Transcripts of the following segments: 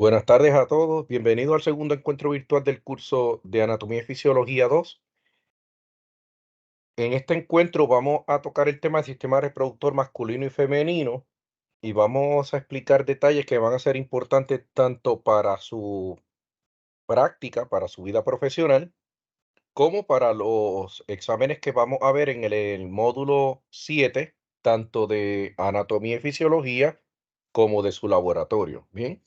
Buenas tardes a todos. Bienvenido al segundo encuentro virtual del curso de Anatomía y Fisiología 2. En este encuentro vamos a tocar el tema del sistema reproductor masculino y femenino y vamos a explicar detalles que van a ser importantes tanto para su práctica, para su vida profesional, como para los exámenes que vamos a ver en el módulo 7, tanto de Anatomía y Fisiología como de su laboratorio. Bien.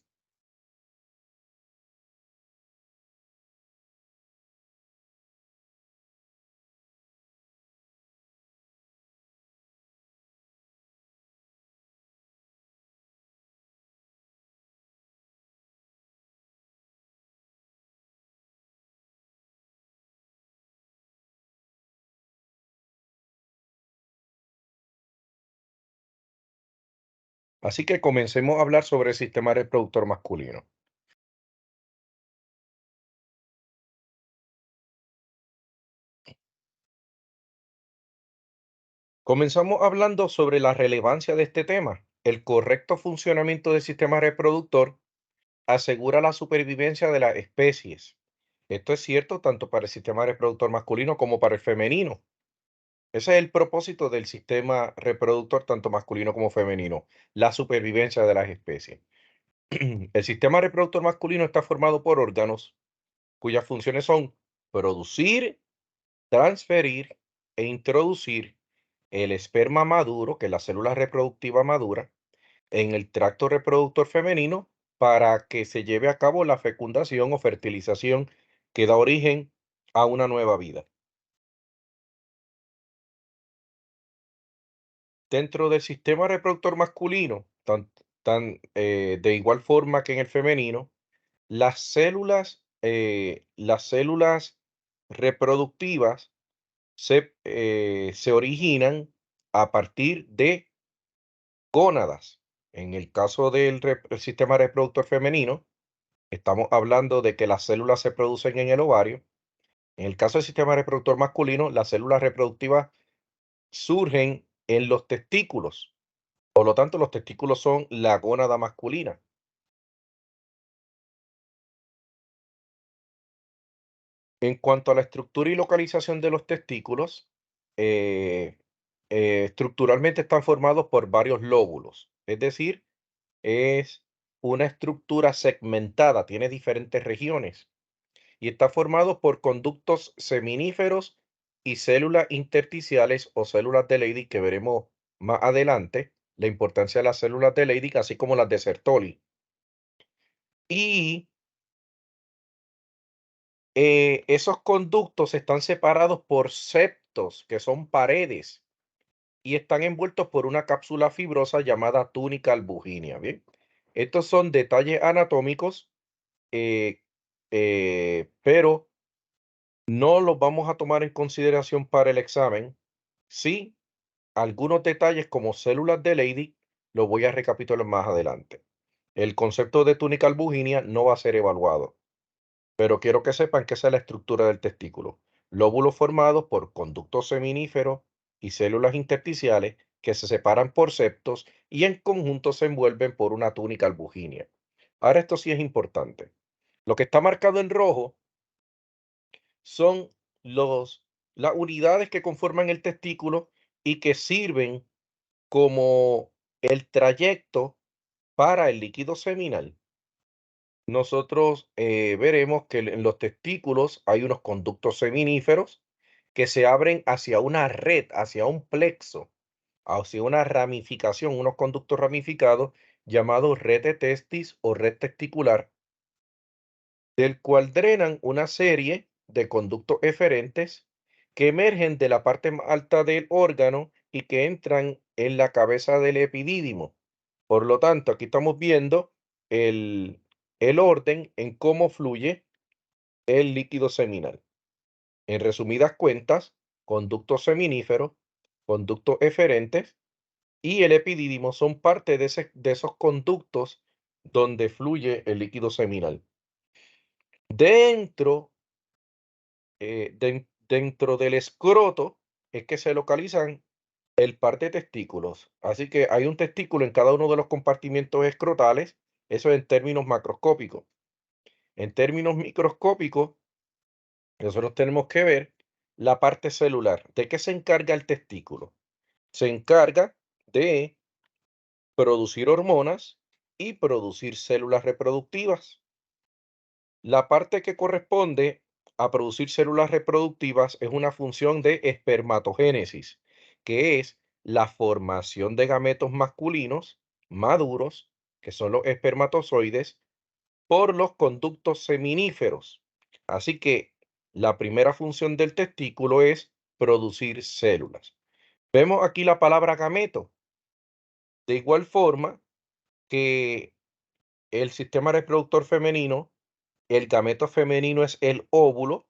Así que comencemos a hablar sobre el sistema reproductor masculino. Comenzamos hablando sobre la relevancia de este tema. El correcto funcionamiento del sistema reproductor asegura la supervivencia de las especies. Esto es cierto tanto para el sistema reproductor masculino como para el femenino. Ese es el propósito del sistema reproductor tanto masculino como femenino, la supervivencia de las especies. El sistema reproductor masculino está formado por órganos cuyas funciones son producir, transferir e introducir el esperma maduro, que es la célula reproductiva madura, en el tracto reproductor femenino para que se lleve a cabo la fecundación o fertilización que da origen a una nueva vida. Dentro del sistema reproductor masculino, de igual forma que en el femenino, las células reproductivas se originan a partir de gónadas. En el caso el sistema reproductor femenino, estamos hablando de que las células se producen en el ovario. En el caso del sistema reproductor masculino, las células reproductivas surgen en los testículos. Por lo tanto, los testículos son la gónada masculina. En cuanto a la estructura y localización de los testículos, eh, estructuralmente están formados por varios lóbulos, es decir, es una estructura segmentada, tiene diferentes regiones y está formado por conductos seminíferos y células intersticiales o células de Leydig que veremos más adelante, la importancia de las células de Leydig, así como las de Sertoli. Y esos conductos están separados por septos, que son paredes, y están envueltos por una cápsula fibrosa llamada túnica albuginea. Bien, estos son detalles anatómicos, eh, pero no los vamos a tomar en consideración para el examen. Sí, algunos detalles como células de Leydig lo voy a recapitular más adelante. El concepto de túnica albuginea no va a ser evaluado, pero quiero que sepan que esa es la estructura del testículo. Lóbulos formados por conductos seminíferos y células intersticiales que se separan por septos y en conjunto se envuelven por una túnica albuginea. Ahora esto sí es importante. Lo que está marcado en rojo son los, las unidades que conforman el testículo y que sirven como el trayecto para el líquido seminal. Nosotros veremos que en los testículos hay unos conductos seminíferos que se abren hacia una red, hacia un plexo, hacia una ramificación, unos conductos ramificados llamados red de testis o red testicular, del cual drenan una serie de conductos eferentes que emergen de la parte más alta del órgano y que entran en la cabeza del epidídimo. Por lo tanto, aquí estamos viendo el, el orden en cómo fluye el líquido seminal. En resumidas cuentas, conductos seminíferos, conductos eferentes y el epidídimo son parte de esos conductos donde fluye el líquido seminal. Dentro, dentro del escroto es que se localizan el par de testículos. Así que hay un testículo en cada uno de los compartimientos escrotales Eso en términos macroscópicos. En términos microscópicos, nosotros tenemos que ver la parte celular. ¿De qué se encarga el testículo? Se encarga de producir hormonas y producir células reproductivas. La parte que corresponde a producir células reproductivas es una función de espermatogénesis, que es la formación de gametos masculinos maduros, que son los espermatozoides, por los conductos seminíferos. Así que la primera función del testículo es producir células. Vemos aquí la palabra gameto. De igual forma que el sistema reproductor femenino, el gameto femenino es el óvulo,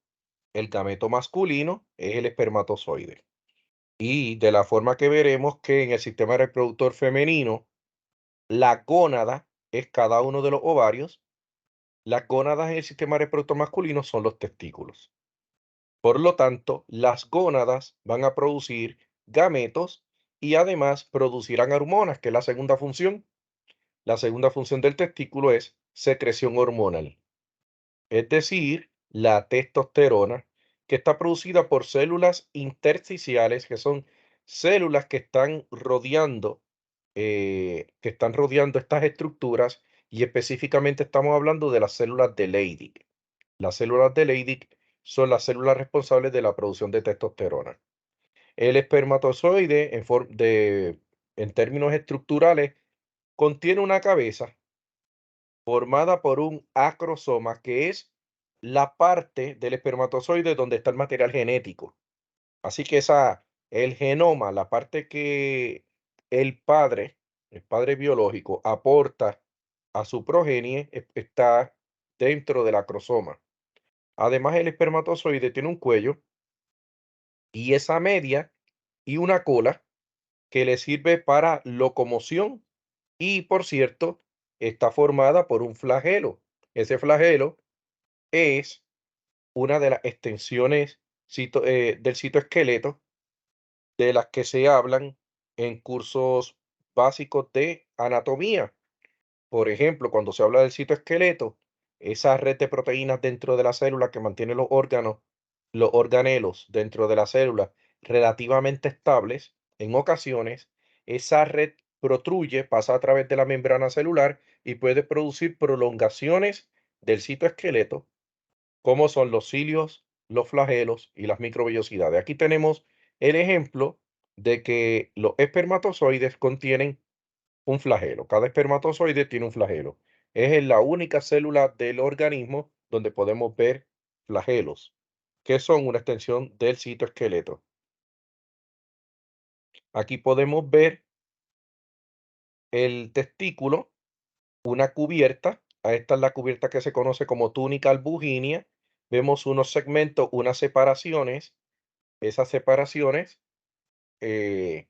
el gameto masculino es el espermatozoide. Y de la forma que veremos que en el sistema reproductor femenino, la gónada es cada uno de los ovarios, las gónadas en el sistema reproductor masculino son los testículos. Por lo tanto, las gónadas van a producir gametos y además producirán hormonas, que es la segunda función. La segunda función del testículo es secreción hormonal, es decir, la testosterona, que está producida por células intersticiales, que son células que están rodeando estas estructuras, y específicamente estamos hablando de las células de Leydig. Las células de Leydig son las células responsables de la producción de testosterona. El espermatozoide, en términos estructurales, contiene una cabeza formada por un acrosoma, que es la parte del espermatozoide donde está el material genético. Así que el genoma, la parte que el el padre biológico, aporta a su progenie, está dentro del acrosoma. Además, el espermatozoide tiene un cuello y esa media y una cola que le sirve para locomoción, y, por cierto, está formada por un flagelo. Ese flagelo es una de las extensiones del citoesqueleto, de las que se hablan en cursos básicos de anatomía. Por ejemplo, cuando se habla del citoesqueleto, esa red de proteínas dentro de la célula que mantiene los órganos, los organelos dentro de la célula relativamente estables, en ocasiones esa red protruye, pasa a través de la membrana celular y puede producir prolongaciones del citoesqueleto, como son los cilios, los flagelos y las microvellosidades. Aquí tenemos el ejemplo de que los espermatozoides contienen un flagelo. Cada espermatozoide tiene un flagelo. Es en la única célula del organismo donde podemos ver flagelos, que son una extensión del citoesqueleto. Aquí podemos ver el testículo, una cubierta. Esta es la cubierta que se conoce como túnica albuginia. Vemos unos segmentos, unas separaciones. Esas separaciones eh,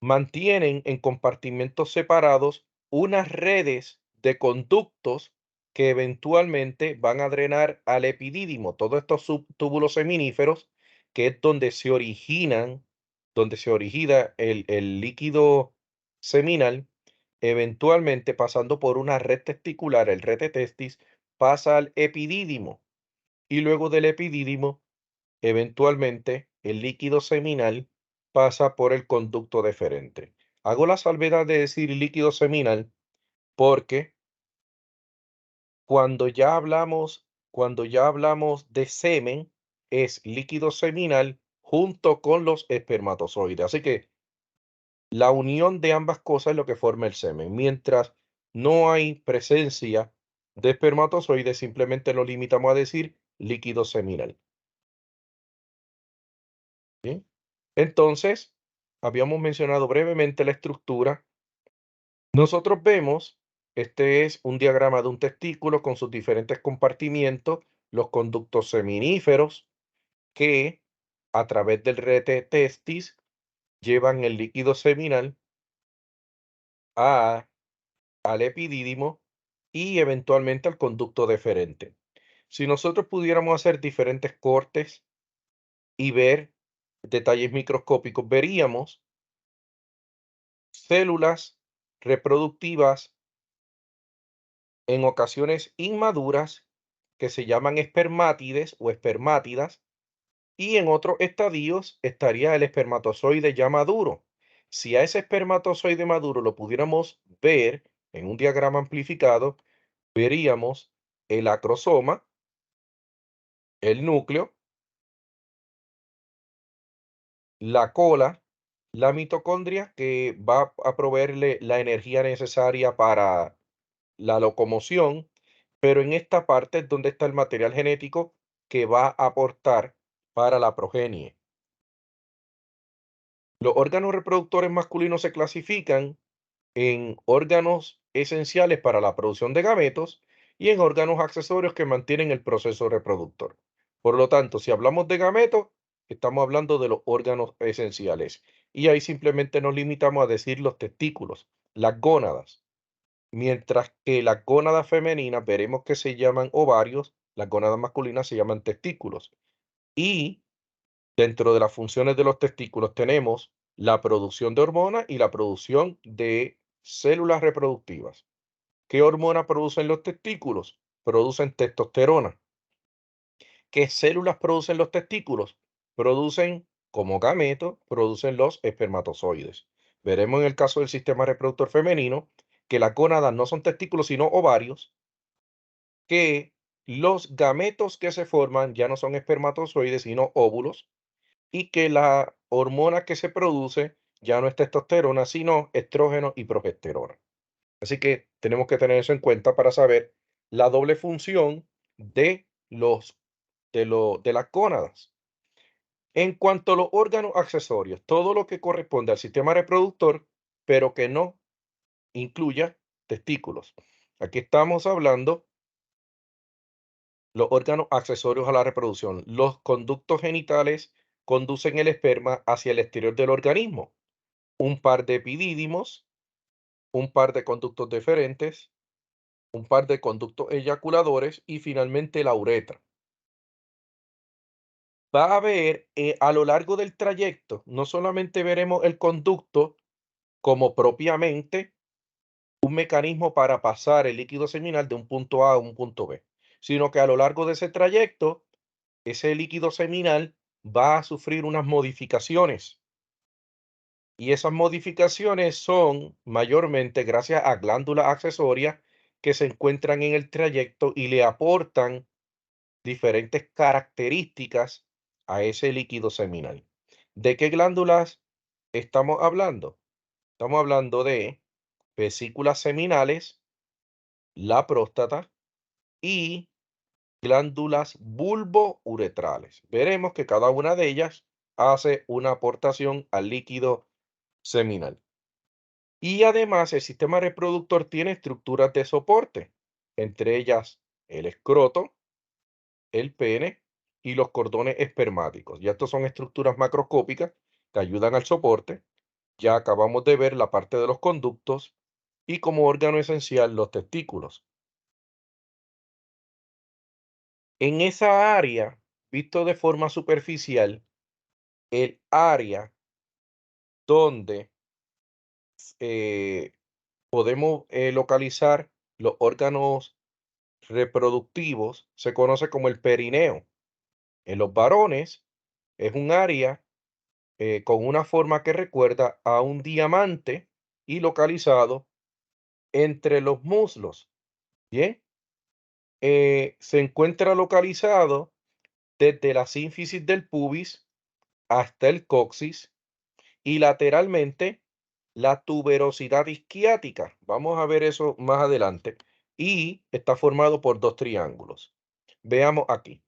mantienen en compartimentos separados unas redes de conductos que eventualmente van a drenar al epidídimo, todos estos túbulos seminíferos, que es donde se origina el líquido seminal, eventualmente pasando por una red testicular, el rete testis, pasa al epidídimo, y luego del epidídimo, eventualmente, el líquido seminal pasa por el conducto deferente. Hago la salvedad de decir líquido seminal porque cuando ya hablamos de semen, es líquido seminal junto con los espermatozoides. Así que la unión de ambas cosas es lo que forma el semen. Mientras no hay presencia de espermatozoides, simplemente lo limitamos a decir líquido seminal. ¿Sí? Entonces, habíamos mencionado brevemente la estructura. Nosotros vemos, este es un diagrama de un testículo con sus diferentes compartimientos, los conductos seminíferos que a través del rete testis llevan el líquido seminal a, al epidídimo y eventualmente al conducto deferente. Si nosotros pudiéramos hacer diferentes cortes y ver detalles microscópicos, veríamos células reproductivas en ocasiones inmaduras, que se llaman espermátides o espermátidas, y en otros estadios estaría el espermatozoide ya maduro. Si a ese espermatozoide maduro lo pudiéramos ver en un diagrama amplificado, veríamos el acrosoma, el núcleo, la cola, la mitocondria que va a proveerle la energía necesaria para la locomoción, pero en esta parte es donde está el material genético que va a aportar para la progenie. Los órganos reproductores masculinos se clasifican en órganos esenciales para la producción de gametos y en órganos accesorios que mantienen el proceso reproductor. Por lo tanto, si hablamos de gametos, estamos hablando de los órganos esenciales. Y ahí simplemente nos limitamos a decir los testículos, las gónadas. Mientras que las gónadas femeninas veremos que se llaman ovarios, las gónadas masculinas se llaman testículos. Y dentro de las funciones de los testículos tenemos la producción de hormonas y la producción de células reproductivas. ¿Qué hormona producen los testículos? Producen testosterona. ¿Qué células producen los testículos? Producen, como gametos, producen los espermatozoides. Veremos en el caso del sistema reproductor femenino que las gónadas no son testículos, sino ovarios, que los gametos que se forman ya no son espermatozoides, sino óvulos, y que la hormona que se produce ya no es testosterona, sino estrógeno y progesterona. Así que tenemos que tener eso en cuenta para saber la doble función de de las gónadas. En cuanto a los órganos accesorios, todo lo que corresponde al sistema reproductor, pero que no incluya testículos. Aquí estamos hablando los órganos accesorios a la reproducción. Los conductos genitales conducen el esperma hacia el exterior del organismo. Un par de epidídimos, un par de conductos deferentes, un par de conductos eyaculadores y finalmente la uretra. Va a haber a lo largo del trayecto, no solamente veremos el conducto como propiamente un mecanismo para pasar el líquido seminal de un punto A a un punto B, sino que a lo largo de ese trayecto, ese líquido seminal va a sufrir unas modificaciones. Y esas modificaciones son mayormente gracias a glándulas accesorias que se encuentran en el trayecto y le aportan diferentes características a ese líquido seminal. ¿De qué glándulas estamos hablando? Estamos hablando de vesículas seminales, la próstata y glándulas bulbouretrales. Veremos que cada una de ellas hace una aportación al líquido seminal. Y además el sistema reproductor tiene estructuras de soporte, entre ellas el escroto, el pene y los cordones espermáticos. Ya estos son estructuras macroscópicas que ayudan al soporte. Ya acabamos de ver la parte de los conductos y como órgano esencial los testículos. En esa área, visto de forma superficial, el área donde eh, podemos localizar los órganos reproductivos se conoce como el perineo. En los varones es un área con una forma que recuerda a un diamante y localizado entre los muslos. Bien, se encuentra localizado desde la sínfisis del pubis hasta el coxis y lateralmente la tuberosidad isquiática. Vamos a ver eso más adelante. Y está formado por dos triángulos. Veamos aquí.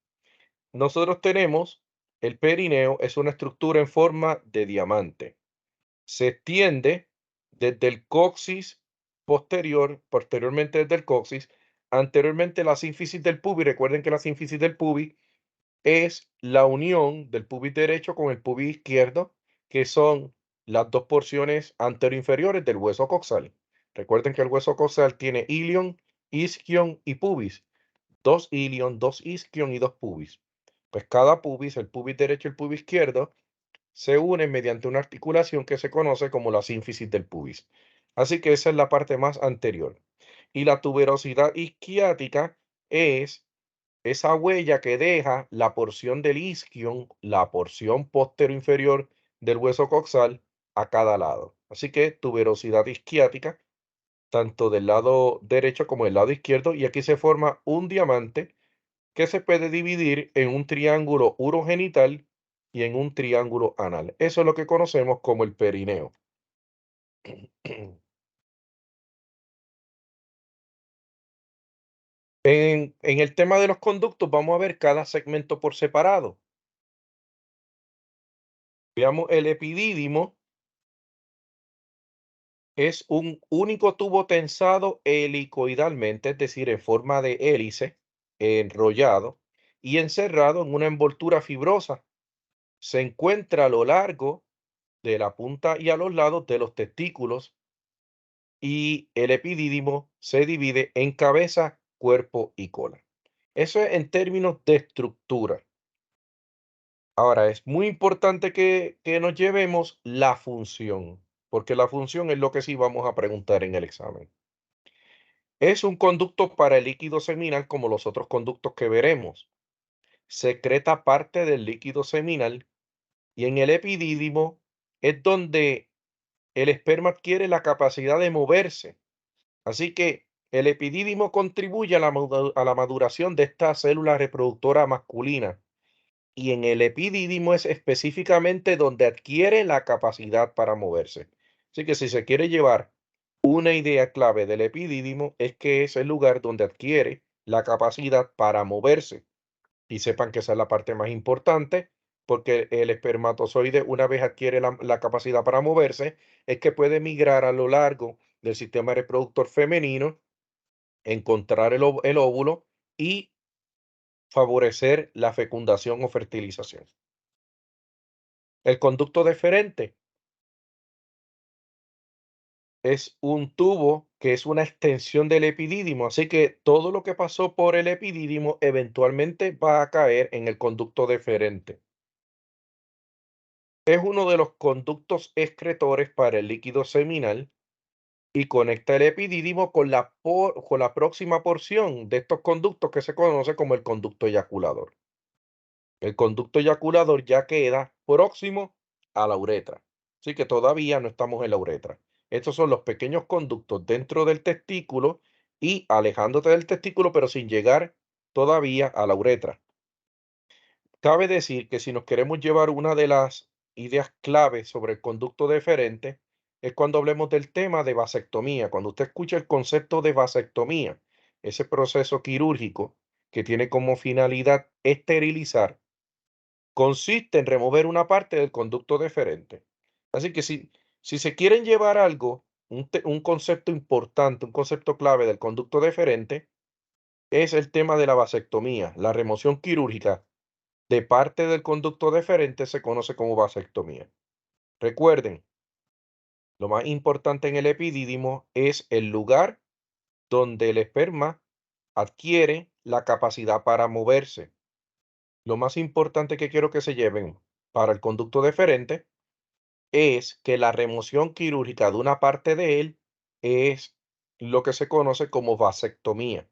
Nosotros tenemos el perineo, es una estructura en forma de diamante. Se extiende desde el coxis posteriormente desde el coxis, anteriormente la sínfisis del pubis. Recuerden que la sínfisis del pubis es la unión del pubis derecho con el pubis izquierdo, que son las dos porciones anteroinferiores del hueso coxal. Recuerden que el hueso coxal tiene ilion, isquion y pubis. Dos ilion, dos isquion y dos pubis. Pues cada pubis, el pubis derecho y el pubis izquierdo, se unen mediante una articulación que se conoce como la sínfisis del pubis. Así que esa es la parte más anterior. Y la tuberosidad isquiática es esa huella que deja la porción del isquion, la porción inferior del hueso coxal a cada lado. Así que tuberosidad isquiática, tanto del lado derecho como del lado izquierdo, y aquí se forma un diamante que se puede dividir en un triángulo urogenital y en un triángulo anal. Eso es lo que conocemos como el perineo. En el tema de los conductos, vamos a ver cada segmento por separado. Veamos el epidídimo. Es un único tubo tensado helicoidalmente, es decir, en forma de hélice, enrollado y encerrado en una envoltura fibrosa. Se encuentra a lo largo de la punta y a los lados de los testículos, y el epidídimo se divide en cabeza, cuerpo y cola. Eso es en términos de estructura. Ahora, es muy importante que nos llevemos la función, porque la función es lo que sí vamos a preguntar en el examen. Es un conducto para el líquido seminal como los otros conductos que veremos. Secreta parte del líquido seminal, y en el epidídimo es donde el esperma adquiere la capacidad de moverse. Así que el epidídimo contribuye a a la maduración de esta célula reproductora masculina, y en el epidídimo es específicamente donde adquiere la capacidad para moverse. Así que si se quiere llevar una idea clave del epidídimo, es que es el lugar donde adquiere la capacidad para moverse. Y sepan que esa es la parte más importante, porque el espermatozoide, una vez adquiere la capacidad para moverse, es que puede migrar a lo largo del sistema reproductor femenino, encontrar el óvulo y favorecer la fecundación o fertilización. El conducto deferente es un tubo que es una extensión del epidídimo, así que todo lo que pasó por el epidídimo eventualmente va a caer en el conducto deferente. Es uno de los conductos excretores para el líquido seminal y conecta el epidídimo con con la próxima porción de estos conductos que se conoce como el conducto eyaculador. El conducto eyaculador ya queda próximo a la uretra, así que todavía no estamos en la uretra. Estos son los pequeños conductos dentro del testículo y alejándote del testículo, pero sin llegar todavía a la uretra. Cabe decir que si nos queremos llevar una de las ideas claves sobre el conducto deferente, es cuando hablemos del tema de vasectomía. Cuando usted escucha el concepto de vasectomía, ese proceso quirúrgico que tiene como finalidad esterilizar, consiste en remover una parte del conducto deferente. Así que si se quieren llevar algo, un concepto importante, un concepto clave del conducto deferente, es el tema de la vasectomía. La remoción quirúrgica de parte del conducto deferente se conoce como vasectomía. Recuerden, lo más importante en el epidídimo es el lugar donde el esperma adquiere la capacidad para moverse. Lo más importante que quiero que se lleven para el conducto deferente es que la remoción quirúrgica de una parte de él es lo que se conoce como vasectomía.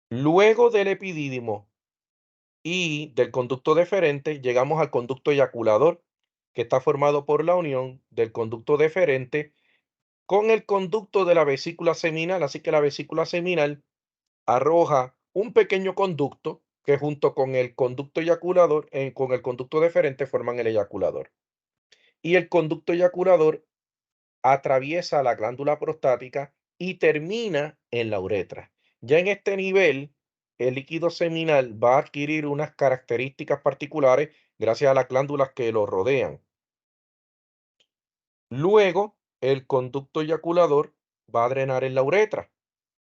Luego del epidídimo y del conducto deferente, llegamos al conducto eyaculador, que está formado por la unión del conducto deferente con el conducto de la vesícula seminal. Así que la vesícula seminal arroja un pequeño conducto que junto con el conducto eyaculador, con el conducto deferente forman el eyaculador. Y el conducto eyaculador atraviesa la glándula prostática y termina en la uretra. Ya en este nivel, el líquido seminal va a adquirir unas características particulares gracias a las glándulas que lo rodean. Luego, el conducto eyaculador va a drenar en la uretra.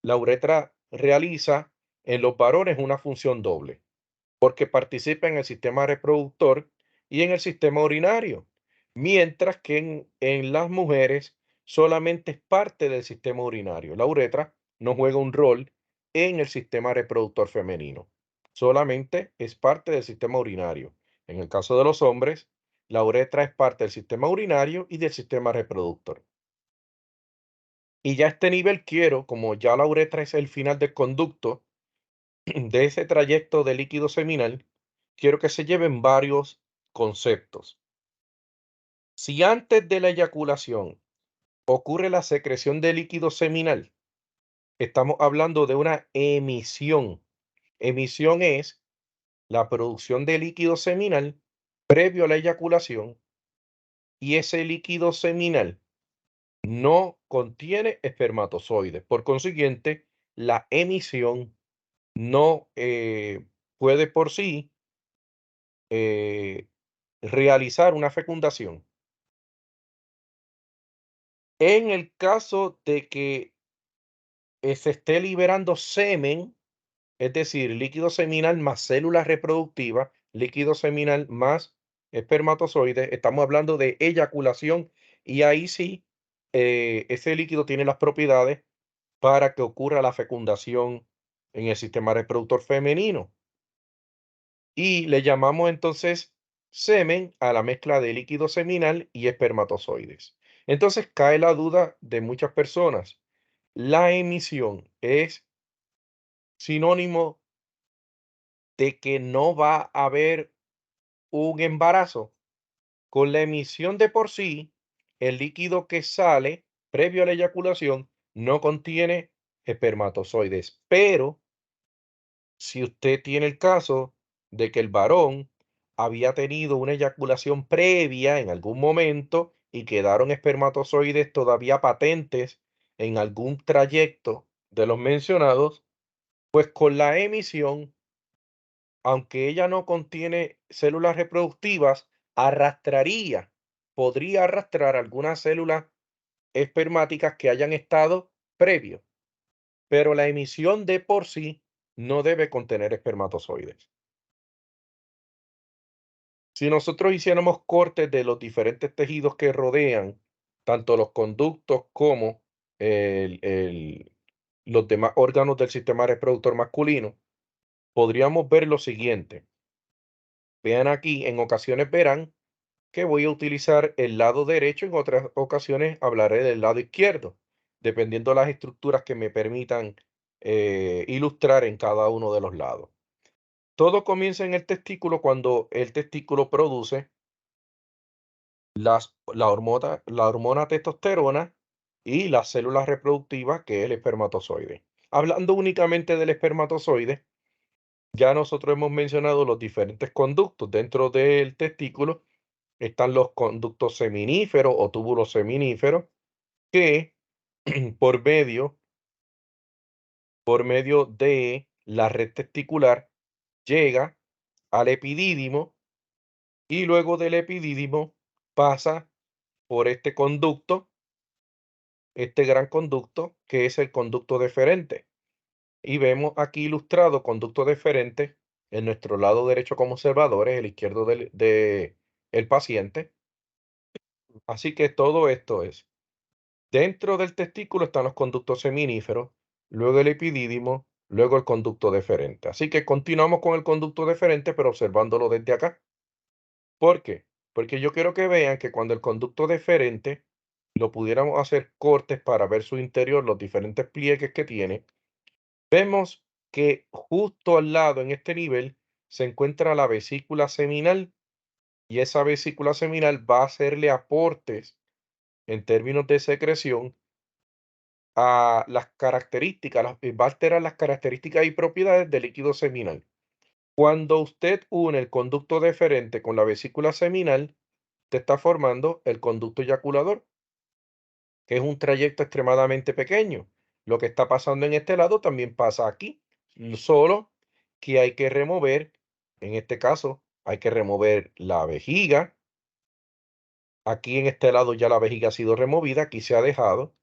La uretra realiza en los varones una función doble, porque participa en el sistema reproductor y en el sistema urinario, mientras que en las mujeres solamente es parte del sistema urinario. La uretra no juega un rol en el sistema reproductor femenino, solamente es parte del sistema urinario. En el caso de los hombres, la uretra es parte del sistema urinario y del sistema reproductor. Y ya a este nivel quiero, como ya la uretra es el final del conducto de ese trayecto de líquido seminal, quiero que se lleven varios conceptos. Si antes de la eyaculación ocurre la secreción de líquido seminal, estamos hablando de una emisión. Emisión es la producción de líquido seminal previo a la eyaculación y ese líquido seminal no contiene espermatozoides. Por consiguiente, la emisión no puede por sí eh, realizar una fecundación. En el caso de que se esté liberando semen, es decir, líquido seminal más células reproductivas, líquido seminal más espermatozoides, estamos hablando de eyaculación y ahí sí, ese líquido tiene las propiedades para que ocurra la fecundación en el sistema reproductor femenino. Y le llamamos entonces semen a la mezcla de líquido seminal y espermatozoides. Entonces cae la duda de muchas personas. ¿La emisión es sinónimo de que no va a haber un embarazo? Con la emisión de por sí, el líquido que sale previo a la eyaculación no contiene espermatozoides, pero si usted tiene el caso de que el varón había tenido una eyaculación previa en algún momento y quedaron espermatozoides todavía patentes en algún trayecto de los mencionados, pues con la emisión, aunque ella no contiene células reproductivas, arrastraría, podría arrastrar algunas células espermáticas que hayan estado previo, pero la emisión de por sí no debe contener espermatozoides. Si nosotros hiciéramos cortes de los diferentes tejidos que rodean, tanto los conductos como los demás órganos del sistema reproductor masculino, podríamos ver lo siguiente. Vean aquí, en ocasiones verán que voy a utilizar el lado derecho, en otras ocasiones hablaré del lado izquierdo, dependiendo de las estructuras que me permitan ilustrar en cada uno de los lados. Todo comienza en el testículo cuando el testículo produce la hormona testosterona y las células reproductivas, que es el espermatozoide. Hablando únicamente del espermatozoide, ya nosotros hemos mencionado los diferentes conductos. Dentro del testículo están los conductos seminíferos o túbulos seminíferos que por medio de la red testicular llega al epidídimo y luego del epidídimo pasa por este conducto, este gran conducto, que es el conducto deferente. Y vemos aquí ilustrado conducto deferente en nuestro lado derecho como observadores, el izquierdo el paciente. Así que todo esto es, dentro del testículo están los conductos seminíferos, luego el epidídimo, luego el conducto deferente. Así que continuamos con el conducto deferente, pero observándolo desde acá. ¿Por qué? Porque yo quiero que vean que cuando el conducto deferente lo pudiéramos hacer cortes para ver su interior, los diferentes pliegues que tiene, vemos que justo al lado, en este nivel, se encuentra la vesícula seminal y esa vesícula seminal va a hacerle aportes en términos de secreción a las características, va a alterar las características y propiedades del líquido seminal. Cuando usted une el conducto deferente con la vesícula seminal, te está formando el conducto eyaculador, que es un trayecto extremadamente pequeño. Lo que está pasando en este lado también pasa aquí, solo que hay que remover, en este caso, hay que remover la vejiga. Aquí en este lado ya la vejiga ha sido removida, aquí se ha dejado.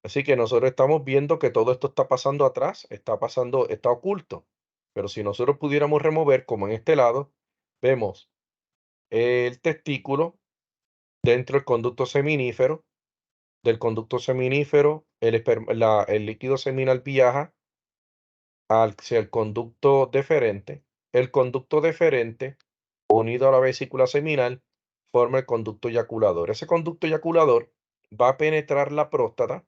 Así que nosotros estamos viendo que todo esto está pasando atrás, está pasando, está oculto. Pero si nosotros pudiéramos remover, como en este lado, vemos el testículo dentro del conducto seminífero. Del conducto seminífero, el líquido seminal viaja hacia el conducto deferente. El conducto deferente, unido a la vesícula seminal, forma el conducto eyaculador. Ese conducto eyaculador va a penetrar la próstata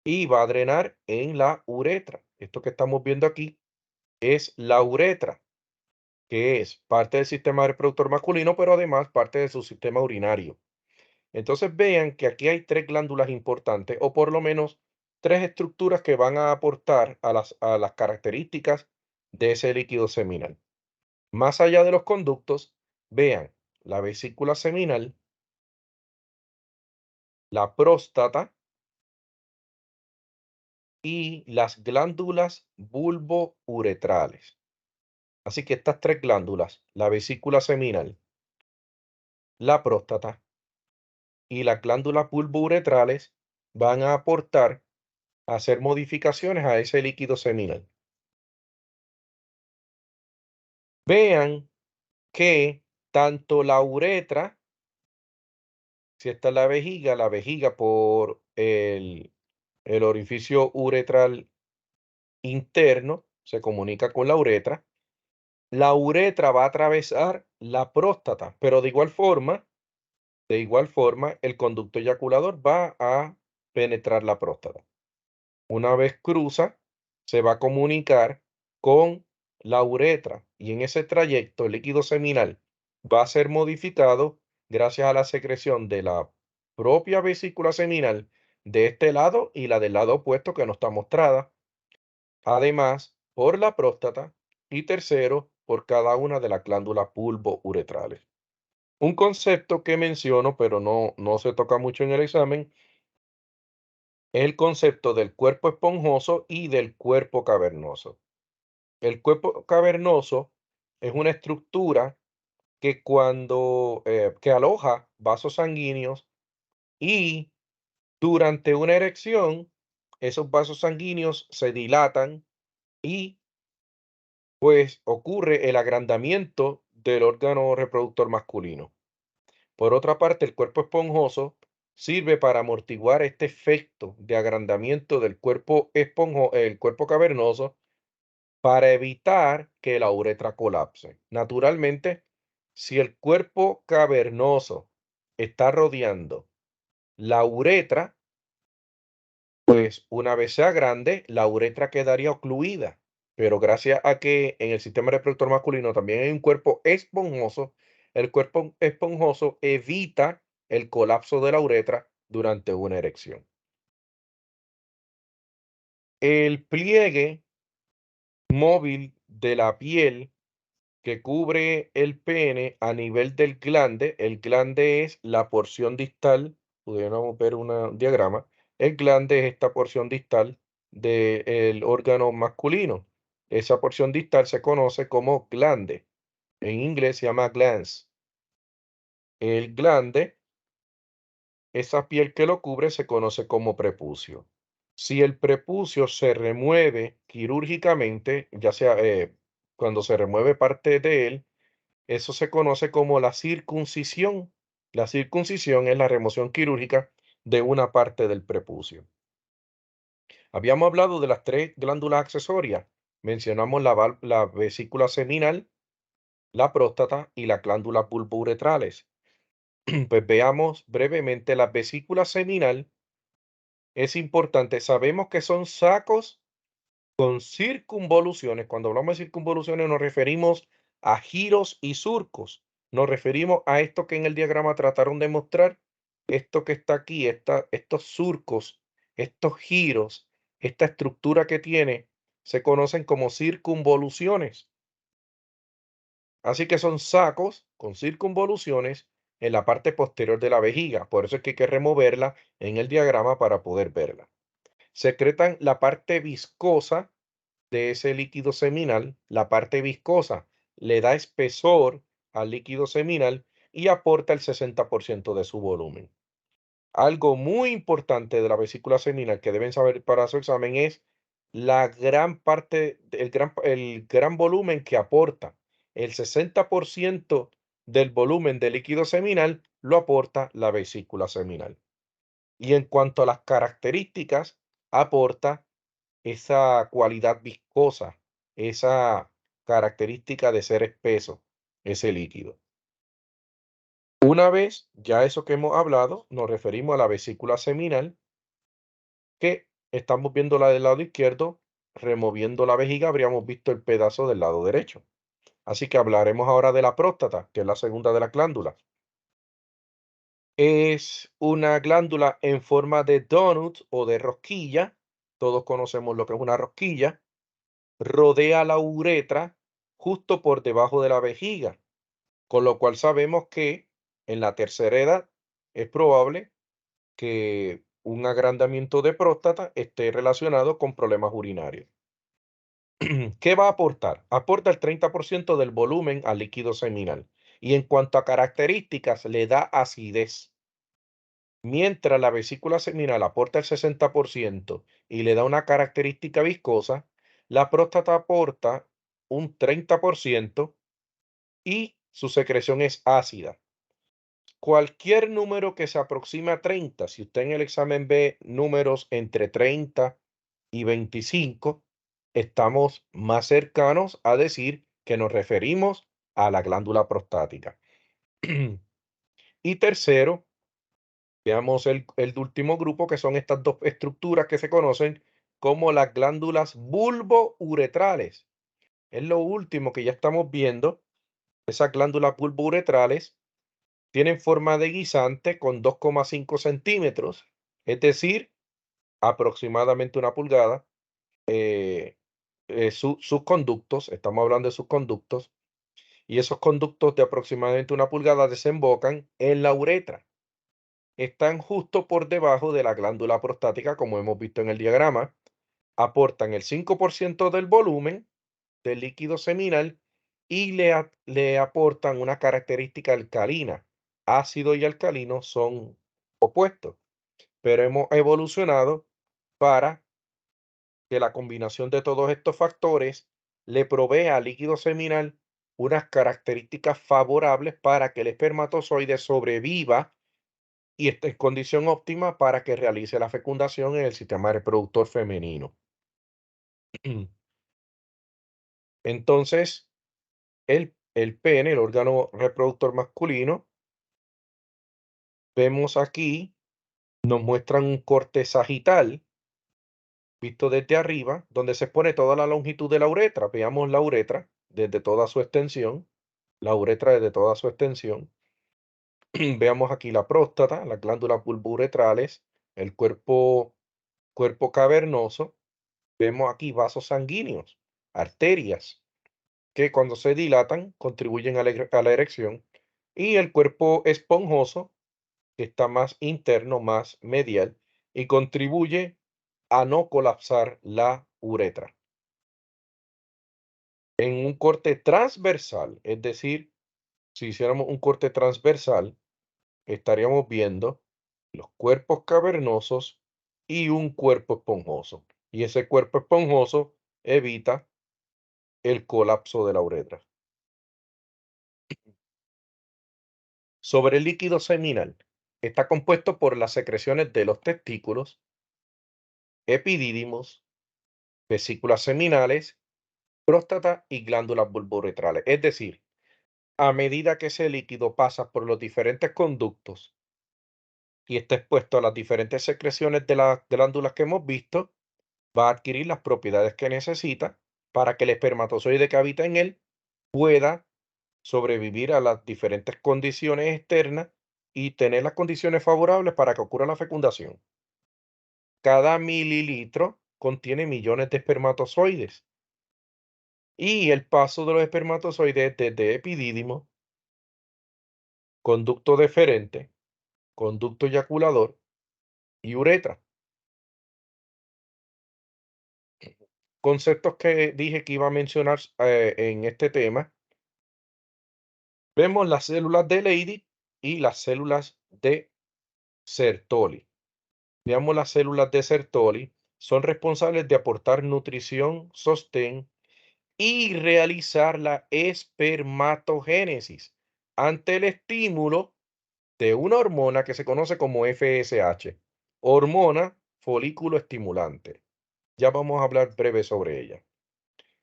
y va a drenar en la uretra. Esto que estamos viendo aquí es la uretra, que es parte del sistema reproductor masculino, pero además parte de su sistema urinario. Entonces vean que aquí hay tres glándulas importantes, o por lo menos tres estructuras que van a aportar a las características de ese líquido seminal. Más allá de los conductos, vean la vesícula seminal, la próstata y las glándulas bulbouretrales. Así que estas tres glándulas, la vesícula seminal, la próstata y las glándulas bulbouretrales, van a aportar a hacer modificaciones a ese líquido seminal. Vean que tanto la uretra, si está en la vejiga por el orificio uretral interno se comunica con la uretra va a atravesar la próstata, pero de igual forma, el conducto eyaculador va a penetrar la próstata. Una vez cruza, se va a comunicar con la uretra y en ese trayecto el líquido seminal va a ser modificado gracias a la secreción de la propia vesícula seminal de este lado y la del lado opuesto que no está mostrada. Además, por la próstata y tercero, por cada una de las glándulas pulvo-uretrales. Un concepto que menciono, pero no se toca mucho en el examen, es el concepto del cuerpo esponjoso y del cuerpo cavernoso. El cuerpo cavernoso es una estructura que aloja vasos sanguíneos y durante una erección, esos vasos sanguíneos se dilatan y pues ocurre el agrandamiento del órgano reproductor masculino. Por otra parte, el cuerpo esponjoso sirve para amortiguar este efecto de agrandamiento del el cuerpo cavernoso para evitar que la uretra colapse. Naturalmente, si el cuerpo cavernoso está rodeando la uretra, pues una vez sea grande, la uretra quedaría ocluida. Pero gracias a que en el sistema reproductor masculino también hay un cuerpo esponjoso, el cuerpo esponjoso evita el colapso de la uretra durante una erección. El pliegue móvil de la piel que cubre el pene a nivel del glande, el glande es la porción distal, pudiéramos ver un diagrama, el glande es esta porción distal del órgano masculino. Esa porción distal se conoce como glande. En inglés se llama glans. El glande, esa piel que lo cubre, se conoce como prepucio. Si el prepucio se remueve quirúrgicamente, ya sea cuando se remueve parte de él, eso se conoce como la circuncisión. La circuncisión es la remoción quirúrgica de una parte del prepucio. Habíamos hablado de las tres glándulas accesorias. Mencionamos la vesícula seminal, la próstata y las glándulas bulbouretrales. Pues veamos brevemente la vesícula seminal. Es importante, sabemos que son sacos con circunvoluciones. Cuando hablamos de circunvoluciones nos referimos a giros y surcos. Nos referimos a esto que en el diagrama trataron de mostrar, esto que está aquí, estos surcos, estos giros, esta estructura que tiene, se conocen como circunvoluciones. Así que son sacos con circunvoluciones en la parte posterior de la vejiga. Por eso es que hay que removerla en el diagrama para poder verla. Secretan la parte viscosa de ese líquido seminal, la parte viscosa le da espesor al líquido seminal y aporta el 60% de su volumen. Algo muy importante de la vesícula seminal que deben saber para su examen es la gran parte, el gran volumen que aporta. El 60% del volumen del líquido seminal lo aporta la vesícula seminal. Y en cuanto a las características, aporta esa cualidad viscosa, esa característica de ser espeso, ese líquido. Una vez ya eso que hemos hablado, nos referimos a la vesícula seminal, que estamos viendo la del lado izquierdo, removiendo la vejiga, habríamos visto el pedazo del lado derecho. Así que hablaremos ahora de la próstata, que es la segunda de las glándulas. Es una glándula en forma de donut o de rosquilla. Todos conocemos lo que es una rosquilla. Rodea la uretra justo por debajo de la vejiga, con lo cual sabemos que en la tercera edad es probable que un agrandamiento de próstata esté relacionado con problemas urinarios. ¿Qué va a aportar? Aporta el 30% del volumen al líquido seminal y en cuanto a características le da acidez. Mientras la vesícula seminal aporta el 60% y le da una característica viscosa, la próstata aporta un 30% y su secreción es ácida. Cualquier número que se aproxime a 30, si usted en el examen ve números entre 30 y 25, estamos más cercanos a decir que nos referimos a la glándula prostática. Y tercero, veamos el último grupo, que son estas dos estructuras que se conocen como las glándulas bulbouretrales. Es lo último que ya estamos viendo. Esas glándulas bulbouretrales tienen forma de guisante con 2,5 centímetros, es decir, aproximadamente una pulgada. eh, sus conductos, estamos hablando de sus conductos, y esos conductos de aproximadamente una pulgada desembocan en la uretra. Están justo por debajo de la glándula prostática, como hemos visto en el diagrama. Aportan el 5% del volumen del líquido seminal y le aportan una característica alcalina. Ácido y alcalino son opuestos, pero hemos evolucionado para que la combinación de todos estos factores le provee al líquido seminal unas características favorables para que el espermatozoide sobreviva y esté en condición óptima para que realice la fecundación en el sistema reproductor femenino. Entonces, el pene, el órgano reproductor masculino, vemos aquí, nos muestran un corte sagital visto desde arriba, donde se expone toda la longitud de la uretra. Veamos la uretra desde toda su extensión, la uretra desde toda su extensión. Veamos aquí la próstata, las glándulas bulbouretrales, el cuerpo cavernoso. Vemos aquí vasos sanguíneos, arterias, que cuando se dilatan contribuyen a la erección, y el cuerpo esponjoso, que está más interno, más medial, y contribuye a no colapsar la uretra. En un corte transversal, es decir, si hiciéramos un corte transversal, estaríamos viendo los cuerpos cavernosos y un cuerpo esponjoso. Y ese cuerpo esponjoso evita el colapso de la uretra. Sobre el líquido seminal, está compuesto por las secreciones de los testículos, epidídimos, vesículas seminales, próstata y glándulas bulbouretrales. Es decir, a medida que ese líquido pasa por los diferentes conductos y está expuesto a las diferentes secreciones de las glándulas que hemos visto, va a adquirir las propiedades que necesita para que el espermatozoide que habita en él pueda sobrevivir a las diferentes condiciones externas y tener las condiciones favorables para que ocurra la fecundación. Cada mililitro contiene millones de espermatozoides y el paso de los espermatozoides desde epidídimo, conducto deferente, conducto eyaculador y uretra. Conceptos que dije que iba a mencionar en este tema. Vemos las células de Leydig y las células de Sertoli. Veamos las células de Sertoli. Son responsables de aportar nutrición, sostén y realizar la espermatogénesis ante el estímulo de una hormona que se conoce como FSH, hormona folículo estimulante. Ya vamos a hablar breve sobre ella.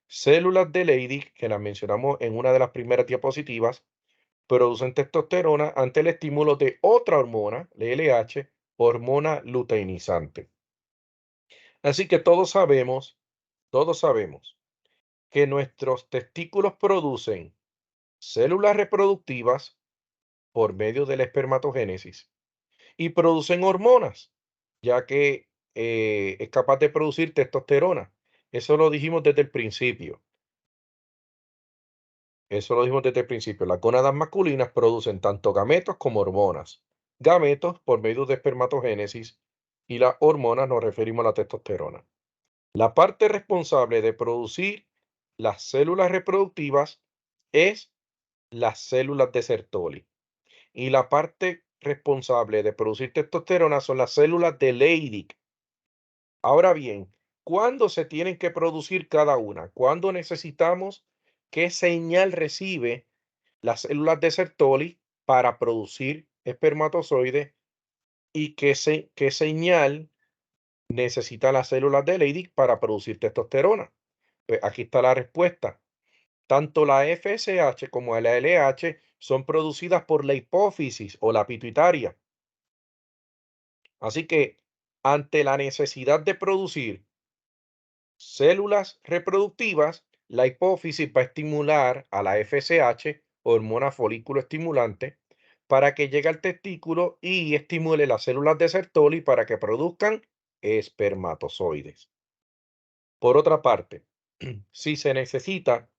Células de Leydig, que las mencionamos en una de las primeras diapositivas, producen testosterona ante el estímulo de otra hormona, la LH, hormona luteinizante. Así que todos sabemos que nuestros testículos producen células reproductivas por medio de la espermatogénesis y producen hormonas, ya que es capaz de producir testosterona. Eso lo dijimos desde el principio. Eso lo dijimos desde el principio. Las gónadas masculinas producen tanto gametos como hormonas. Gametos por medio de espermatogénesis y las hormonas nos referimos a la testosterona. La parte responsable de producir las células reproductivas es las células de Sertoli. Y la parte responsable de producir testosterona son las células de Leydig. Ahora bien, ¿cuándo se tienen que producir cada una? ¿Cuándo necesitamos? ¿Qué señal recibe las células de Sertoli para producir espermatozoides? ¿Y qué señal necesita las células de Leydig para producir testosterona? Pues aquí está la respuesta. Tanto la FSH como la LH son producidas por la hipófisis o la pituitaria. Así que ante la necesidad de producir células reproductivas, la hipófisis va a estimular a la FSH, hormona folículo estimulante, para que llegue al testículo y estimule las células de Sertoli para que produzcan espermatozoides. Por otra parte, si se necesita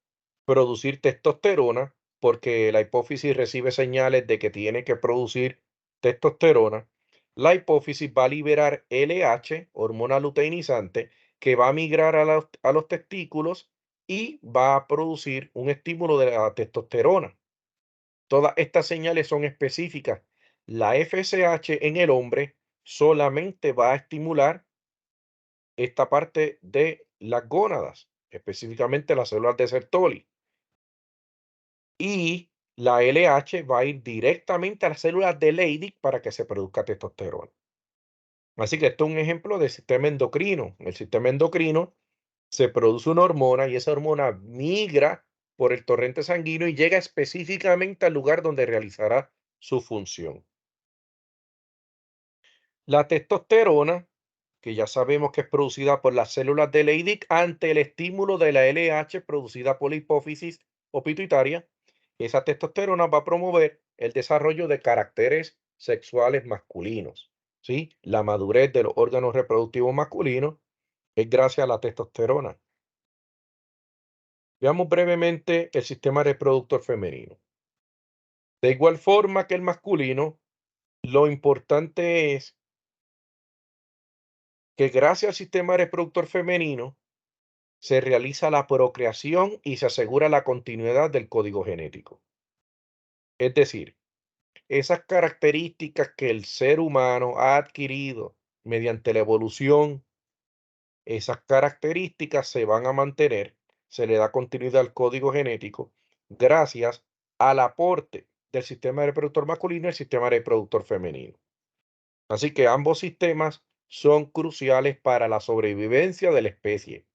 producir testosterona, porque la hipófisis recibe señales de que tiene que producir testosterona, la hipófisis va a liberar LH, hormona luteinizante, que va a migrar a los testículos y va a producir un estímulo de la testosterona. Todas estas señales son específicas. La FSH en el hombre solamente va a estimular esta parte de las gónadas, específicamente las células de Sertoli. Y la LH va a ir directamente a las células de Leydig para que se produzca testosterona. Así que esto es un ejemplo del sistema endocrino. En el sistema endocrino se produce una hormona y esa hormona migra por el torrente sanguíneo y llega específicamente al lugar donde realizará su función. La testosterona, que ya sabemos que es producida por las células de Leydig ante el estímulo de la LH producida por la hipófisis o pituitaria, esa testosterona va a promover el desarrollo de caracteres sexuales masculinos. ¿Sí? La madurez de los órganos reproductivos masculinos es gracias a la testosterona. Veamos brevemente el sistema reproductor femenino. De igual forma que el masculino, lo importante es que gracias al sistema reproductor femenino se realiza la procreación y se asegura la continuidad del código genético. Es decir, esas características que el ser humano ha adquirido mediante la evolución, esas características se van a mantener, se le da continuidad al código genético gracias al aporte del sistema reproductor masculino y el sistema reproductor femenino. Así que ambos sistemas son cruciales para la sobrevivencia de la especie.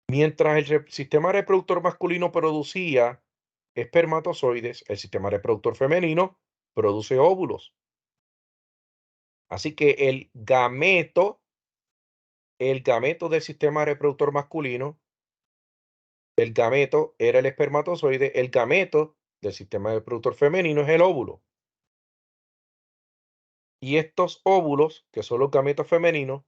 Mientras el sistema reproductor masculino producía espermatozoides, el sistema reproductor femenino produce óvulos. Así que el gameto del sistema reproductor masculino, el gameto era el espermatozoide, el gameto del sistema reproductor femenino es el óvulo. Y estos óvulos, que son los gametos femeninos,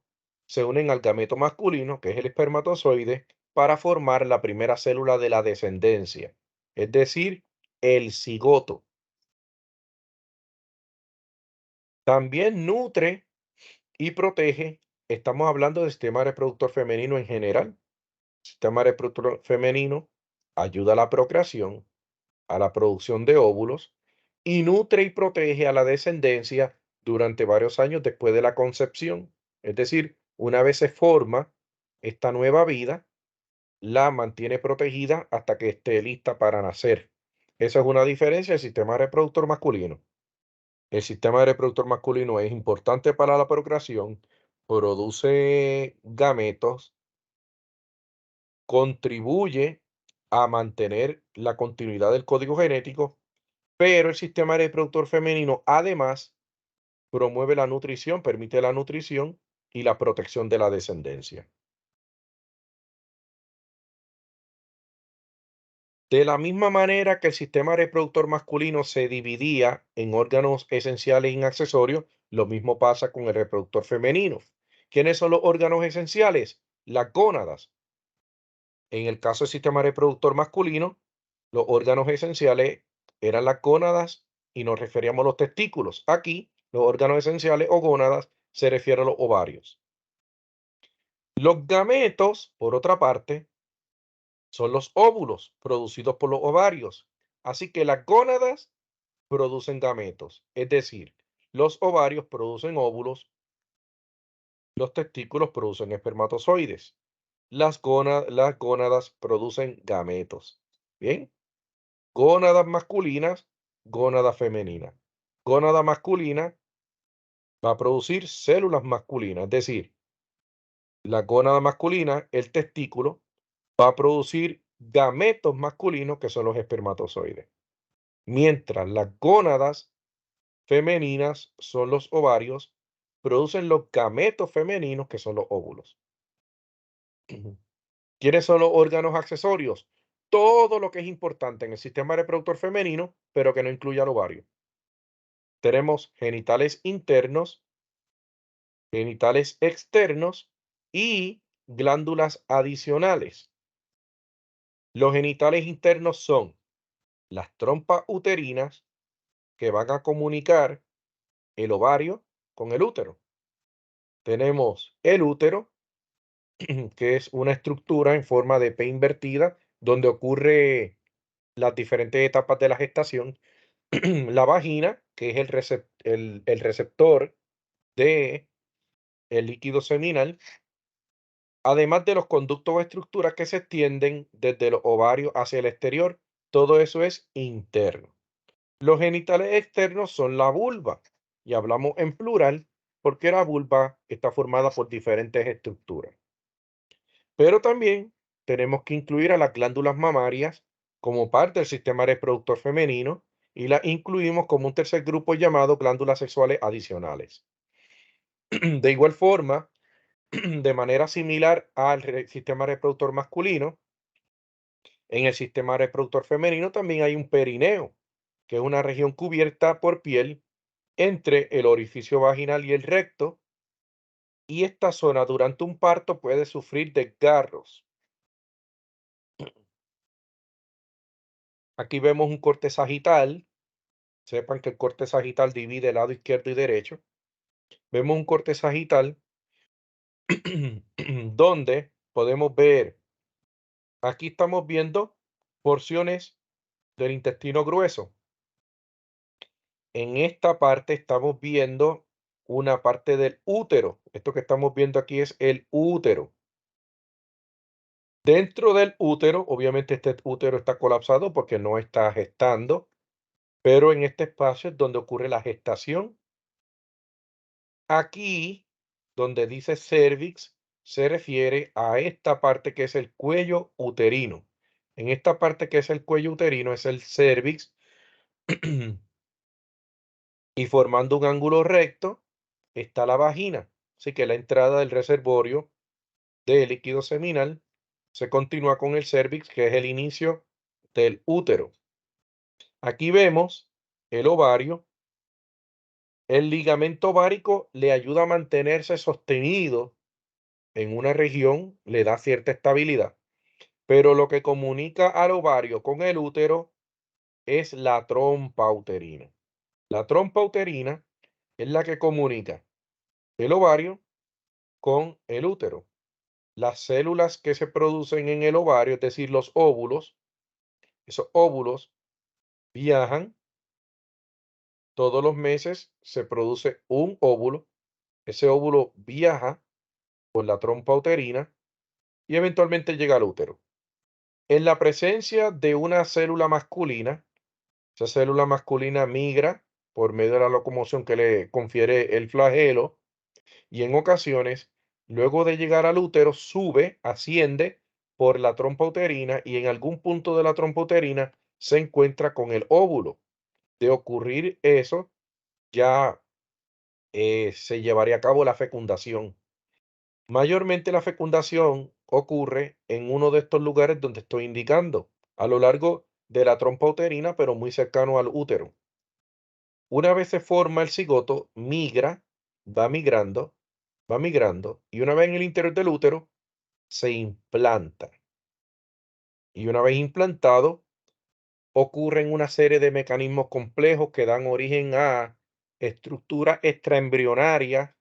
se unen al gameto masculino, que es el espermatozoide, para formar la primera célula de la descendencia, es decir, el cigoto. También nutre y protege, estamos hablando del sistema reproductor femenino en general. El sistema reproductor femenino ayuda a la procreación, a la producción de óvulos y nutre y protege a la descendencia durante varios años después de la concepción. Es decir, una vez se forma esta nueva vida, la mantiene protegida hasta que esté lista para nacer. Esa es una diferencia del sistema reproductor masculino. El sistema reproductor masculino es importante para la procreación, produce gametos, contribuye a mantener la continuidad del código genético, pero el sistema reproductor femenino además promueve la nutrición, permite la nutrición y la protección de la descendencia. De la misma manera que el sistema reproductor masculino se dividía en órganos esenciales y accesorios, lo mismo pasa con el reproductor femenino. ¿Quiénes son los órganos esenciales? Las gónadas. En el caso del sistema reproductor masculino, los órganos esenciales eran las gónadas y nos referíamos a los testículos. Aquí, los órganos esenciales o gónadas se refieren a los ovarios. Los gametos, por otra parte, son los óvulos producidos por los ovarios. Así que las gónadas producen gametos, es decir, los ovarios producen óvulos, los testículos producen espermatozoides, las gónadas producen gametos. Bien, gónadas masculinas, gónada femenina. Gónada masculina va a producir células masculinas, es decir, la gónada masculina, el testículo, va a producir gametos masculinos que son los espermatozoides. Mientras las gónadas femeninas son los ovarios, producen los gametos femeninos que son los óvulos. ¿Quiénes son los órganos accesorios? Todo lo que es importante en el sistema reproductor femenino, pero que no incluya el ovario. Tenemos genitales internos, genitales externos y glándulas adicionales. Los genitales internos son las trompas uterinas que van a comunicar el ovario con el útero. Tenemos el útero, que es una estructura en forma de P invertida, donde ocurre las diferentes etapas de la gestación. La vagina, que es el receptor de el líquido seminal, además de los conductos o estructuras que se extienden desde los ovarios hacia el exterior, todo eso es interno. Los genitales externos son la vulva, y hablamos en plural porque la vulva está formada por diferentes estructuras. Pero también tenemos que incluir a las glándulas mamarias como parte del sistema reproductor femenino y las incluimos como un tercer grupo llamado glándulas sexuales adicionales. De igual forma, de manera similar al sistema reproductor masculino, en el sistema reproductor femenino también hay un perineo, que es una región cubierta por piel entre el orificio vaginal y el recto, y esta zona durante un parto puede sufrir desgarros. Aquí vemos un corte sagital. Sepan que el corte sagital divide el lado izquierdo y derecho. Vemos un corte sagital donde podemos ver, aquí estamos viendo porciones del intestino grueso. En esta parte estamos viendo una parte del útero. Esto que estamos viendo aquí es el útero. Dentro del útero, obviamente este útero está colapsado porque no está gestando, pero en este espacio es donde ocurre la gestación. Aquí, donde dice cervix, se refiere a esta parte que es el cuello uterino. En esta parte que es el cuello uterino es el cervix y formando un ángulo recto está la vagina. Así que la entrada del reservorio de líquido seminal se continúa con el cervix, que es el inicio del útero. Aquí vemos el ovario. El ligamento ovárico le ayuda a mantenerse sostenido en una región, le da cierta estabilidad, pero lo que comunica al ovario con el útero es la trompa uterina. La trompa uterina es la que comunica el ovario con el útero. Las células que se producen en el ovario, es decir, los óvulos, esos óvulos viajan todos los meses, se produce un óvulo, ese óvulo viaja por la trompa uterina y eventualmente llega al útero. En la presencia de una célula masculina, esa célula masculina migra por medio de la locomoción que le confiere el flagelo y en ocasiones, luego de llegar al útero, sube, asciende por la trompa uterina y en algún punto de la trompa uterina se encuentra con el óvulo. De ocurrir eso, ya se llevaría a cabo la fecundación. Mayormente la fecundación ocurre en uno de estos lugares donde estoy indicando, a lo largo de la trompa uterina, pero muy cercano al útero. Una vez se forma el cigoto, migra, va migrando, y una vez en el interior del útero, se implanta. Y una vez implantado, ocurren una serie de mecanismos complejos que dan origen a estructuras extraembrionarias,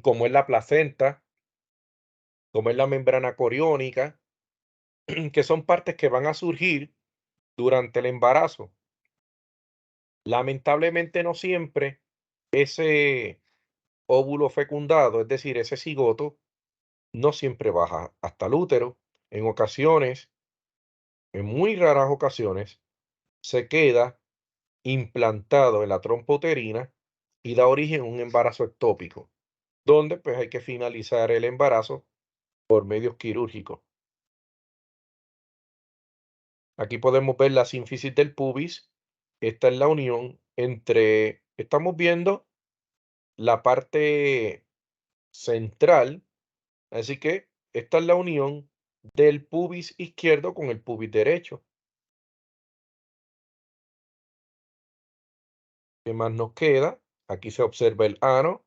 como es la placenta, como es la membrana coriónica, que son partes que van a surgir durante el embarazo. Lamentablemente no siempre ese óvulo fecundado, es decir, ese cigoto, no siempre baja hasta el útero. En ocasiones, en muy raras ocasiones, se queda implantado en la trompa uterina y da origen a un embarazo ectópico, donde pues hay que finalizar el embarazo por medios quirúrgicos. Aquí podemos ver la sínfisis del pubis. Esta es la unión entre, estamos viendo la parte central, así que esta es la unión del pubis izquierdo con el pubis derecho. ¿Qué más nos queda? Aquí se observa el ano,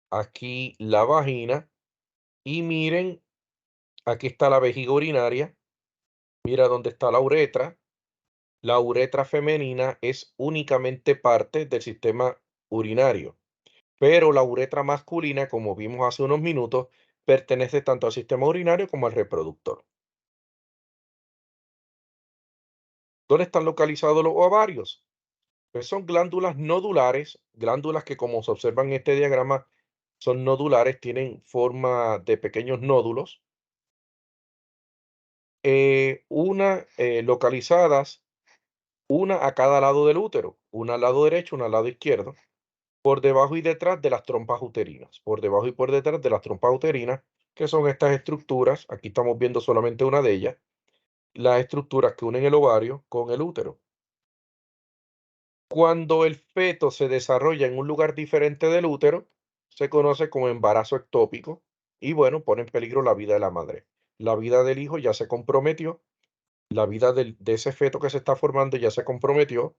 aquí la vagina y miren, aquí está la vejiga urinaria, mira dónde está la uretra. La uretra femenina es únicamente parte del sistema urinario, pero la uretra masculina, como vimos hace unos minutos, pertenece tanto al sistema urinario como al reproductor. ¿Dónde están localizados los ovarios? Pues son glándulas nodulares, glándulas que como se observa en este diagrama son nodulares, tienen forma de pequeños nódulos, localizadas una a cada lado del útero, una al lado derecho, una al lado izquierdo, por debajo y detrás de las trompas uterinas, por debajo y por detrás de las trompas uterinas, que son estas estructuras, aquí estamos viendo solamente una de ellas, las estructuras que unen el ovario con el útero. Cuando el feto se desarrolla en un lugar diferente del útero, se conoce como embarazo ectópico y bueno, pone en peligro la vida de la madre. La vida del hijo ya se comprometió, la vida de ese feto que se está formando ya se comprometió,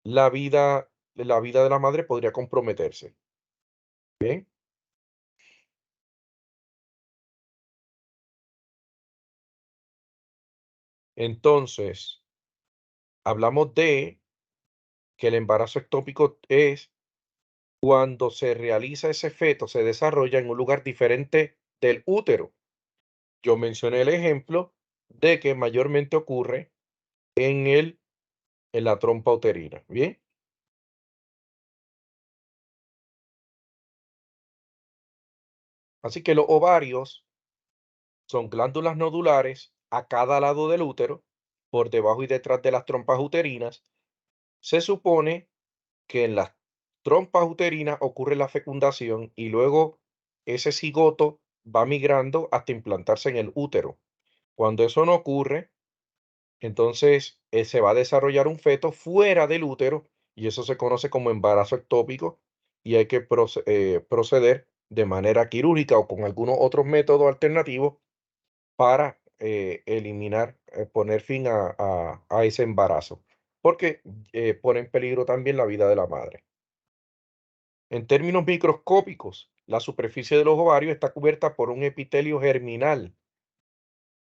la vida de la madre podría comprometerse. Bien, entonces hablamos de que el embarazo ectópico es cuando se realiza ese feto, se desarrolla en un lugar diferente del útero. Yo mencioné el ejemplo de que mayormente ocurre en la trompa uterina, ¿bien? Así que los ovarios son glándulas nodulares a cada lado del útero, por debajo y detrás de las trompas uterinas. Se supone que en las trompas uterinas ocurre la fecundación y luego ese cigoto va migrando hasta implantarse en el útero. Cuando eso no ocurre, entonces se va a desarrollar un feto fuera del útero y eso se conoce como embarazo ectópico y hay que proceder de manera quirúrgica o con algunos otros métodos alternativos para eliminar, poner fin a ese embarazo, porque pone en peligro también la vida de la madre. En términos microscópicos, la superficie de los ovarios está cubierta por un epitelio germinal.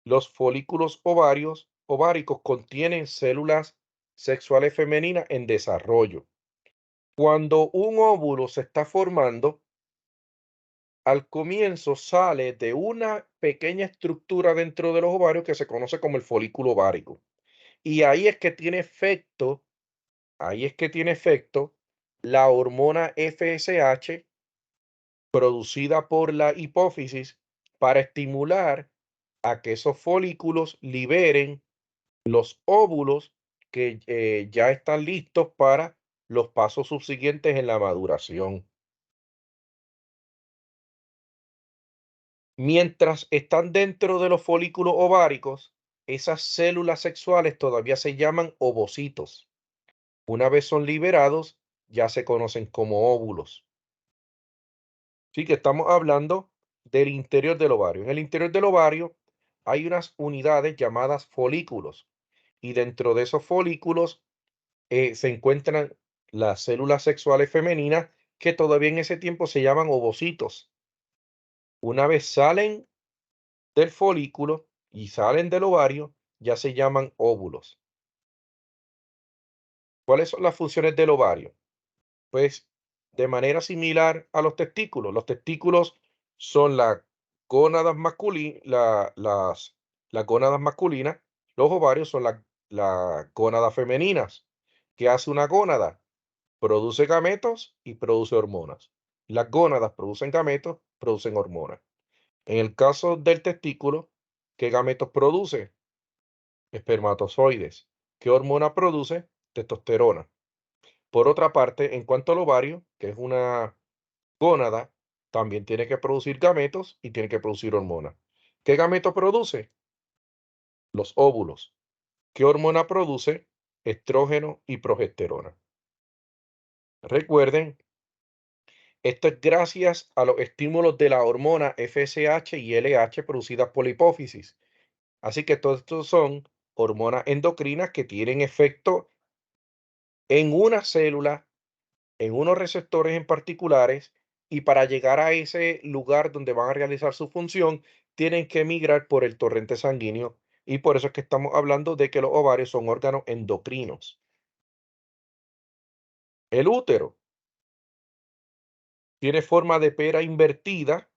Los folículos ováricos contienen células sexuales femeninas en desarrollo. Cuando un óvulo se está formando, al comienzo sale de una pequeña estructura dentro de los ovarios que se conoce como el folículo ovárico. Y ahí es que tiene efecto la hormona FSH producida por la hipófisis para estimular a que esos folículos liberen los óvulos que ya están listos para los pasos subsiguientes en la maduración. Mientras están dentro de los folículos ováricos, esas células sexuales todavía se llaman ovocitos. Una vez son liberados, ya se conocen como óvulos. Sí que estamos hablando del interior del ovario. En el interior del ovario hay unas unidades llamadas folículos y dentro de esos folículos se encuentran las células sexuales femeninas que todavía en ese tiempo se llaman ovocitos. Una vez salen del folículo y salen del ovario, ya se llaman óvulos. ¿Cuáles son las funciones del ovario? Pues de manera similar a los testículos son las gónadas masculinas, los ovarios son las gónadas femeninas. ¿Qué hace una gónada? Produce gametos y produce hormonas. Las gónadas producen gametos, producen hormonas. En el caso del testículo, ¿qué gametos produce? Espermatozoides. ¿Qué hormona produce? Testosterona. Por otra parte, en cuanto al ovario, que es una gónada, también tiene que producir gametos y tiene que producir hormonas. ¿Qué gameto produce? Los óvulos. ¿Qué hormona produce? Estrógeno y progesterona. Recuerden, esto es gracias a los estímulos de la hormona FSH y LH producidas por la hipófisis. Así que todos estos son hormonas endocrinas que tienen efecto en una célula, en unos receptores en particulares, y para llegar a ese lugar donde van a realizar su función, tienen que migrar por el torrente sanguíneo. Y por eso es que estamos hablando de que los ovarios son órganos endocrinos. El útero tiene forma de pera invertida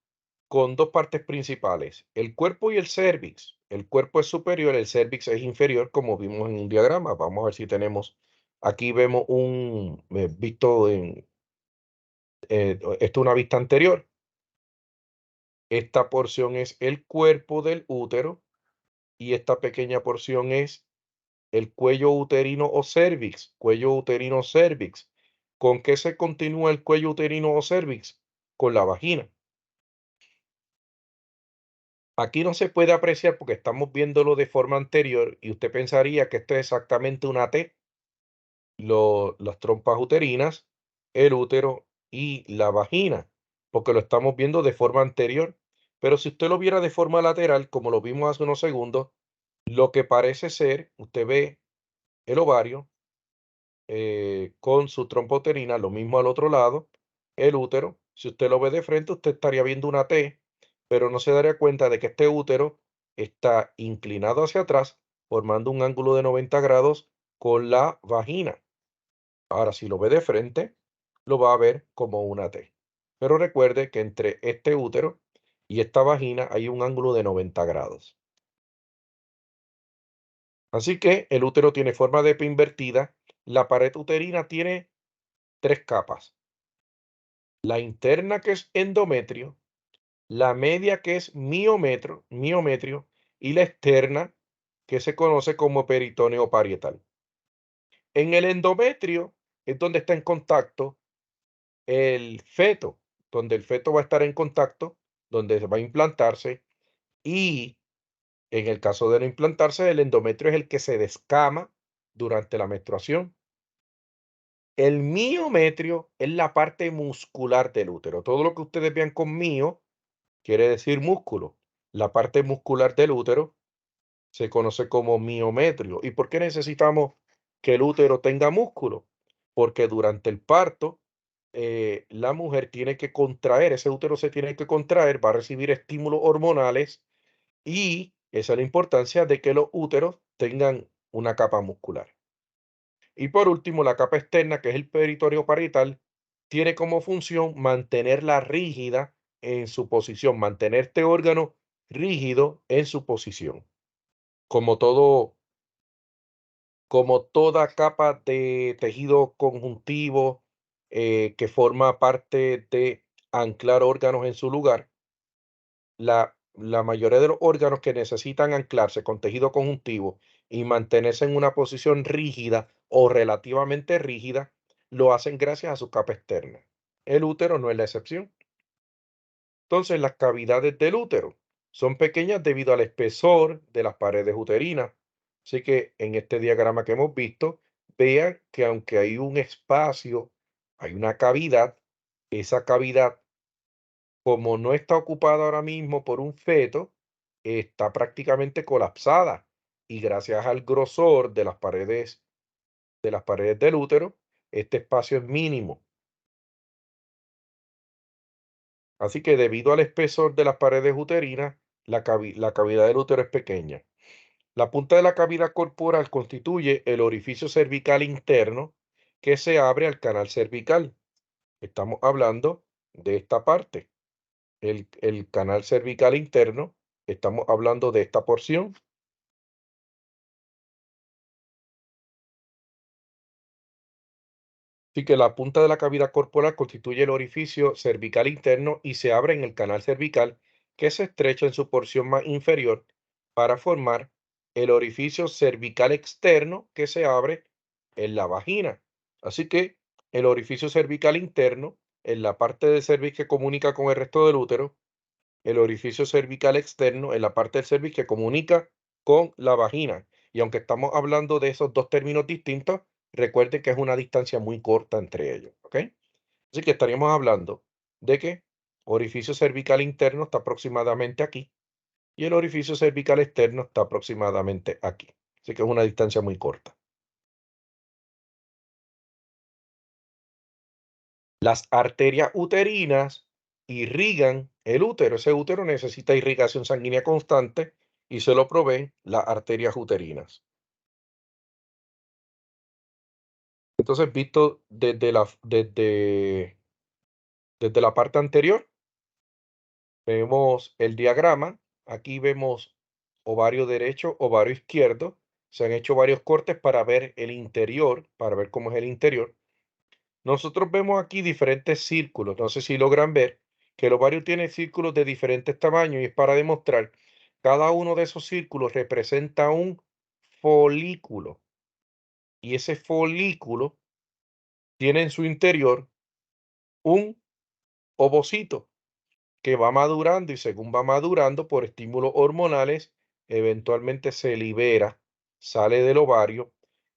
con dos partes principales, el cuerpo y el cérvix. El cuerpo es superior, el cérvix es inferior, como vimos en un diagrama. Vamos a ver si tenemos, aquí vemos visto en, esto es una vista anterior. Esta porción es el cuerpo del útero y esta pequeña porción es el cuello uterino o cérvix, cuello uterino cérvix. ¿Con qué se continúa el cuello uterino o cérvix? Con la vagina. Aquí no se puede apreciar porque estamos viéndolo de forma anterior y usted pensaría que esto es exactamente una T, las trompas uterinas, el útero y la vagina, porque lo estamos viendo de forma anterior. Pero si usted lo viera de forma lateral, como lo vimos hace unos segundos, lo que parece ser, usted ve el ovario con su trompa uterina, lo mismo al otro lado, el útero. Si usted lo ve de frente, usted estaría viendo una T, pero no se daría cuenta de que este útero está inclinado hacia atrás, formando un ángulo de 90 grados con la vagina. Ahora, si lo ve de frente, lo va a ver como una T. Pero recuerde que entre este útero y esta vagina hay un ángulo de 90 grados. Así que el útero tiene forma de P invertida. La pared uterina tiene tres capas. La interna, que es endometrio, la media, que es miometrio, y la externa, que se conoce como peritoneo parietal. En el endometrio es donde está en contacto el feto, donde el feto va a estar en contacto, donde va a implantarse, y en el caso de no implantarse, el endometrio es el que se descama durante la menstruación. El miometrio es la parte muscular del útero. Todo lo que ustedes vean con mio quiere decir músculo. La parte muscular del útero se conoce como miometrio. ¿Y por qué necesitamos que el útero tenga músculo? Porque durante el parto, la mujer tiene que contraer, ese útero se tiene que contraer, va a recibir estímulos hormonales y esa es la importancia de que los úteros tengan una capa muscular. Y por último, la capa externa, que es el peritoneo parietal, tiene como función mantenerla rígida en su posición, mantener este órgano rígido en su posición. Como todo, como toda capa de tejido conjuntivo que forma parte de anclar órganos en su lugar, la mayoría de los órganos que necesitan anclarse con tejido conjuntivo y mantenerse en una posición rígida o relativamente rígida, lo hacen gracias a su capa externa. El útero no es la excepción. Entonces, las cavidades del útero son pequeñas debido al espesor de las paredes uterinas. Así que en este diagrama que hemos visto, vean que aunque hay un espacio, hay una cavidad, esa cavidad como no está ocupada ahora mismo por un feto, está prácticamente colapsada y gracias al grosor de las paredes del útero, este espacio es mínimo. Así que debido al espesor de las paredes uterinas, la cavidad del útero es pequeña. La punta de la cavidad corporal constituye el orificio cervical interno que se abre al canal cervical. Estamos hablando de esta parte, el canal cervical interno. Estamos hablando de esta porción. Así que la punta de la cavidad corporal constituye el orificio cervical interno y se abre en el canal cervical que se estrecha en su porción más inferior para formar el orificio cervical externo que se abre en la vagina. Así que el orificio cervical interno, en la parte del cervix que comunica con el resto del útero, el orificio cervical externo, en la parte del cervix que comunica con la vagina. Y aunque estamos hablando de esos dos términos distintos, recuerden que es una distancia muy corta entre ellos, ¿ok? Así que estaríamos hablando de que orificio cervical interno está aproximadamente aquí y el orificio cervical externo está aproximadamente aquí. Así que es una distancia muy corta. Las arterias uterinas irrigan el útero. Ese útero necesita irrigación sanguínea constante y se lo proveen las arterias uterinas. Entonces, visto desde la parte anterior, vemos el diagrama. Aquí vemos ovario derecho, ovario izquierdo. Se han hecho varios cortes para ver el interior, para ver cómo es el interior. Nosotros vemos aquí diferentes círculos. No sé si logran ver que el ovario tiene círculos de diferentes tamaños y es para demostrar cada uno de esos círculos representa un folículo. Y ese folículo tiene en su interior un ovocito que va madurando y según va madurando por estímulos hormonales, eventualmente se libera, sale del ovario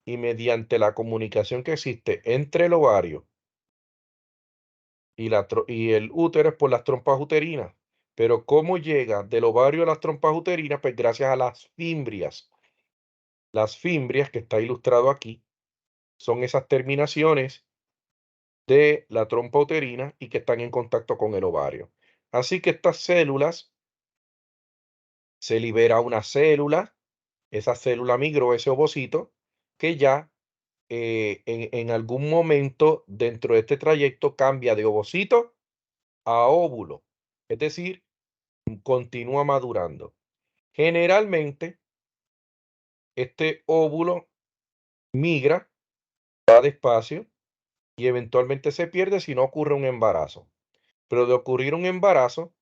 y mediante la comunicación que existe entre el ovario y el útero es por las trompas uterinas. Pero ¿cómo llega del ovario a las trompas uterinas? Pues gracias a las fimbrias. Las fimbrias, que está ilustrado aquí, son esas terminaciones de la trompa uterina y que están en contacto con el ovario. Así que estas células, se libera una célula, esa célula migró ese ovocito que ya en algún momento dentro de este trayecto cambia de ovocito a óvulo, es decir, continúa madurando. Generalmente, este óvulo migra, va despacio y eventualmente se pierde si no ocurre un embarazo. Pero de ocurrir un embarazo,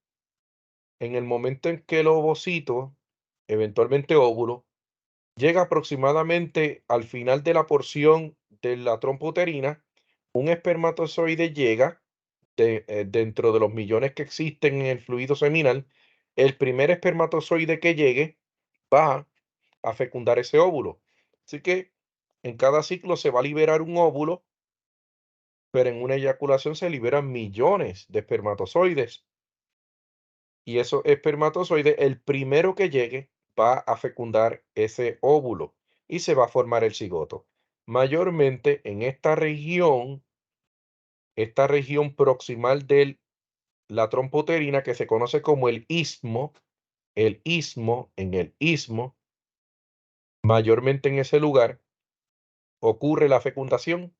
en el momento en que el ovocito, eventualmente óvulo, llega aproximadamente al final de la porción de la trompa uterina, un espermatozoide llega dentro de los millones que existen en el fluido seminal. El primer espermatozoide que llegue va a fecundar ese óvulo. Así que en cada ciclo se va a liberar un óvulo, pero en una eyaculación se liberan millones de espermatozoides. Y esos espermatozoides, el primero que llegue, va a fecundar ese óvulo y se va a formar el cigoto. Mayormente en esta región proximal de la trompa uterina que se conoce como en el istmo, mayormente en ese lugar ocurre la fecundación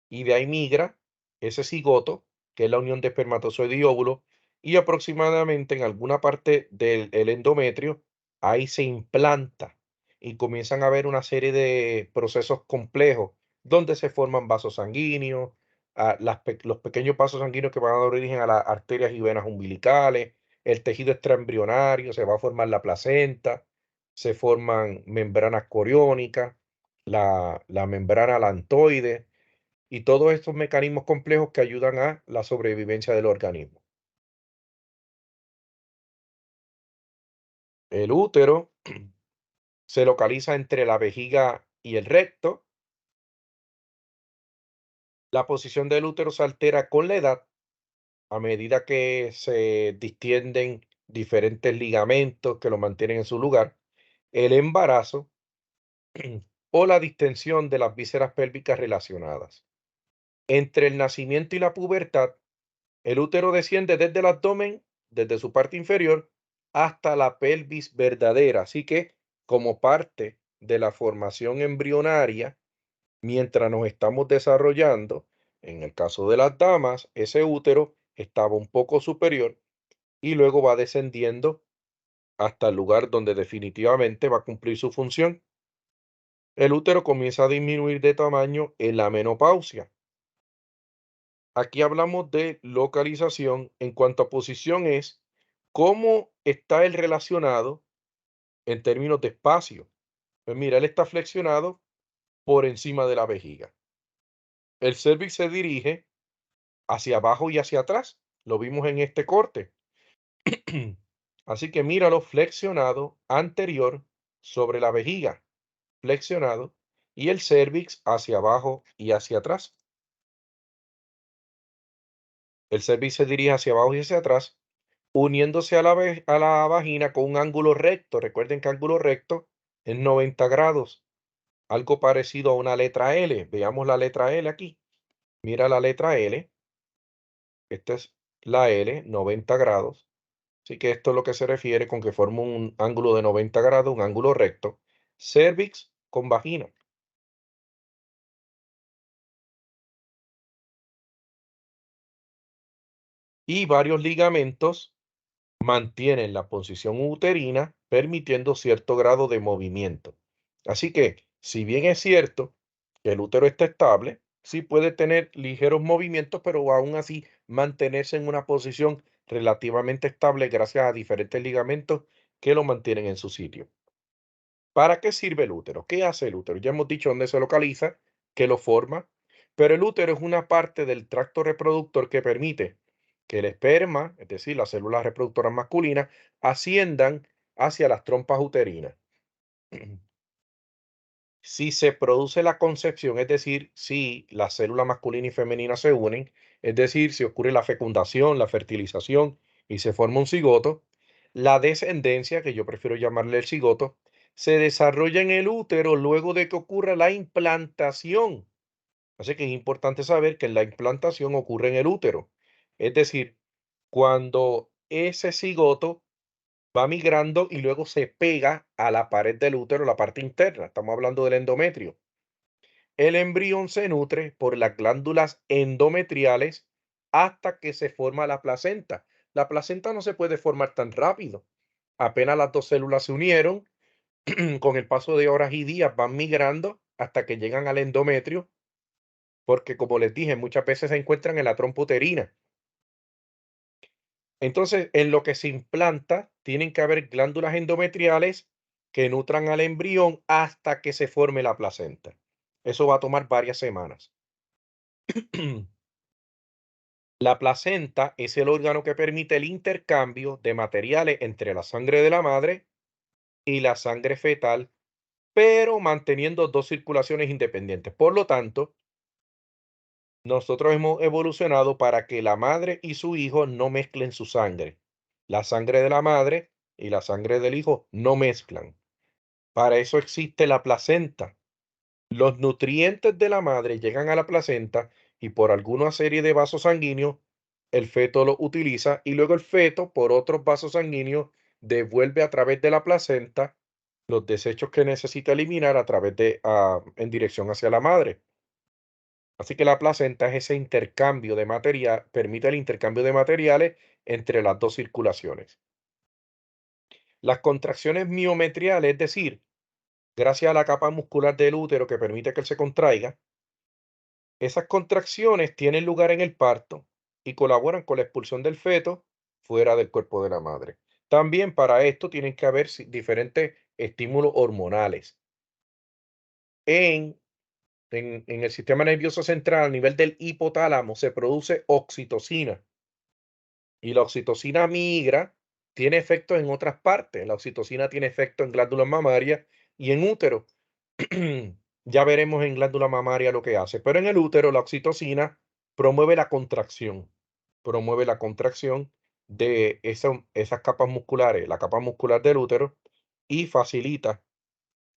y de ahí migra ese cigoto, que es la unión de espermatozoide y óvulo, y aproximadamente en alguna parte del el endometrio, ahí se implanta y comienzan a haber una serie de procesos complejos donde se forman vasos sanguíneos, los pequeños vasos sanguíneos que van a dar origen a las arterias y venas umbilicales, el tejido extraembrionario, se va a formar la placenta, se forman membranas coriónicas, la membrana lantoide, y todos estos mecanismos complejos que ayudan a la sobrevivencia del organismo. El útero se localiza entre la vejiga y el recto. La posición del útero se altera con la edad a medida que se distienden diferentes ligamentos que lo mantienen en su lugar, el embarazo o la distensión de las vísceras pélvicas relacionadas. Entre el nacimiento y la pubertad, el útero desciende desde el abdomen, desde su parte inferior, hasta la pelvis verdadera. Así que, como parte de la formación embrionaria, mientras nos estamos desarrollando, en el caso de las damas, ese útero estaba un poco superior y luego va descendiendo hasta el lugar donde definitivamente va a cumplir su función. El útero comienza a disminuir de tamaño en la menopausia. Aquí hablamos de localización. En cuanto a posición es cómo está él relacionado en términos de espacio. Pues mira, él está flexionado por encima de la vejiga. El cervix se dirige hacia abajo y hacia atrás. Lo vimos en este corte. Así que míralo flexionado anterior sobre la vejiga, flexionado, y el cervix hacia abajo y hacia atrás. El cervix se dirige hacia abajo y hacia atrás, uniéndose a la vagina con un ángulo recto. Recuerden que ángulo recto es 90 grados, algo parecido a una letra L. Veamos la letra L aquí. Mira la letra L. Esta es la L, 90 grados. Así que esto es lo que se refiere con que forma un ángulo de 90 grados, un ángulo recto. Cervix con vagina. Y varios ligamentos mantienen la posición uterina, permitiendo cierto grado de movimiento. Así que, si bien es cierto que el útero está estable, sí puede tener ligeros movimientos, pero aún así mantenerse en una posición relativamente estable gracias a diferentes ligamentos que lo mantienen en su sitio. ¿Para qué sirve el útero? ¿Qué hace el útero? Ya hemos dicho dónde se localiza, qué lo forma, pero el útero es una parte del tracto reproductor que permite que el esperma, es decir, las células reproductoras masculinas, asciendan hacia las trompas uterinas. Si se produce la concepción, es decir, si la célula masculina y femenina se unen, es decir, si ocurre la fecundación, la fertilización y se forma un cigoto, la descendencia, que yo prefiero llamarle el cigoto, se desarrolla en el útero luego de que ocurra la implantación. Así que es importante saber que la implantación ocurre en el útero. Es decir, cuando ese cigoto va migrando y luego se pega a la pared del útero, la parte interna. Estamos hablando del endometrio. El embrión se nutre por las glándulas endometriales hasta que se forma la placenta. La placenta no se puede formar tan rápido. Apenas las dos células se unieron, con el paso de horas y días van migrando hasta que llegan al endometrio, porque como les dije, muchas veces se encuentran en la trompa uterina. Entonces, en lo que se implanta, tienen que haber glándulas endometriales que nutran al embrión hasta que se forme la placenta. Eso va a tomar varias semanas. La placenta es el órgano que permite el intercambio de materiales entre la sangre de la madre y la sangre fetal, pero manteniendo dos circulaciones independientes. Por lo tanto, nosotros hemos evolucionado para que la madre y su hijo no mezclen su sangre. La sangre de la madre y la sangre del hijo no mezclan. Para eso existe la placenta. Los nutrientes de la madre llegan a la placenta y por alguna serie de vasos sanguíneos el feto los utiliza y luego el feto por otros vasos sanguíneos devuelve a través de la placenta los desechos que necesita eliminar a través en dirección hacia la madre. Así que la placenta es ese intercambio de material, permite el intercambio de materiales entre las dos circulaciones. Las contracciones miometriales, es decir, gracias a la capa muscular del útero que permite que él se contraiga, esas contracciones tienen lugar en el parto y colaboran con la expulsión del feto fuera del cuerpo de la madre. También para esto tienen que haber diferentes estímulos hormonales. En, en el sistema nervioso central, a nivel del hipotálamo, se produce oxitocina y la oxitocina migra, tiene efecto en otras partes. La oxitocina tiene efecto en glándulas mamarias y en útero. Ya veremos en glándula mamaria lo que hace, pero en el útero la oxitocina promueve la contracción. promueve la contracción de esas capas musculares, la capa muscular del útero, y facilita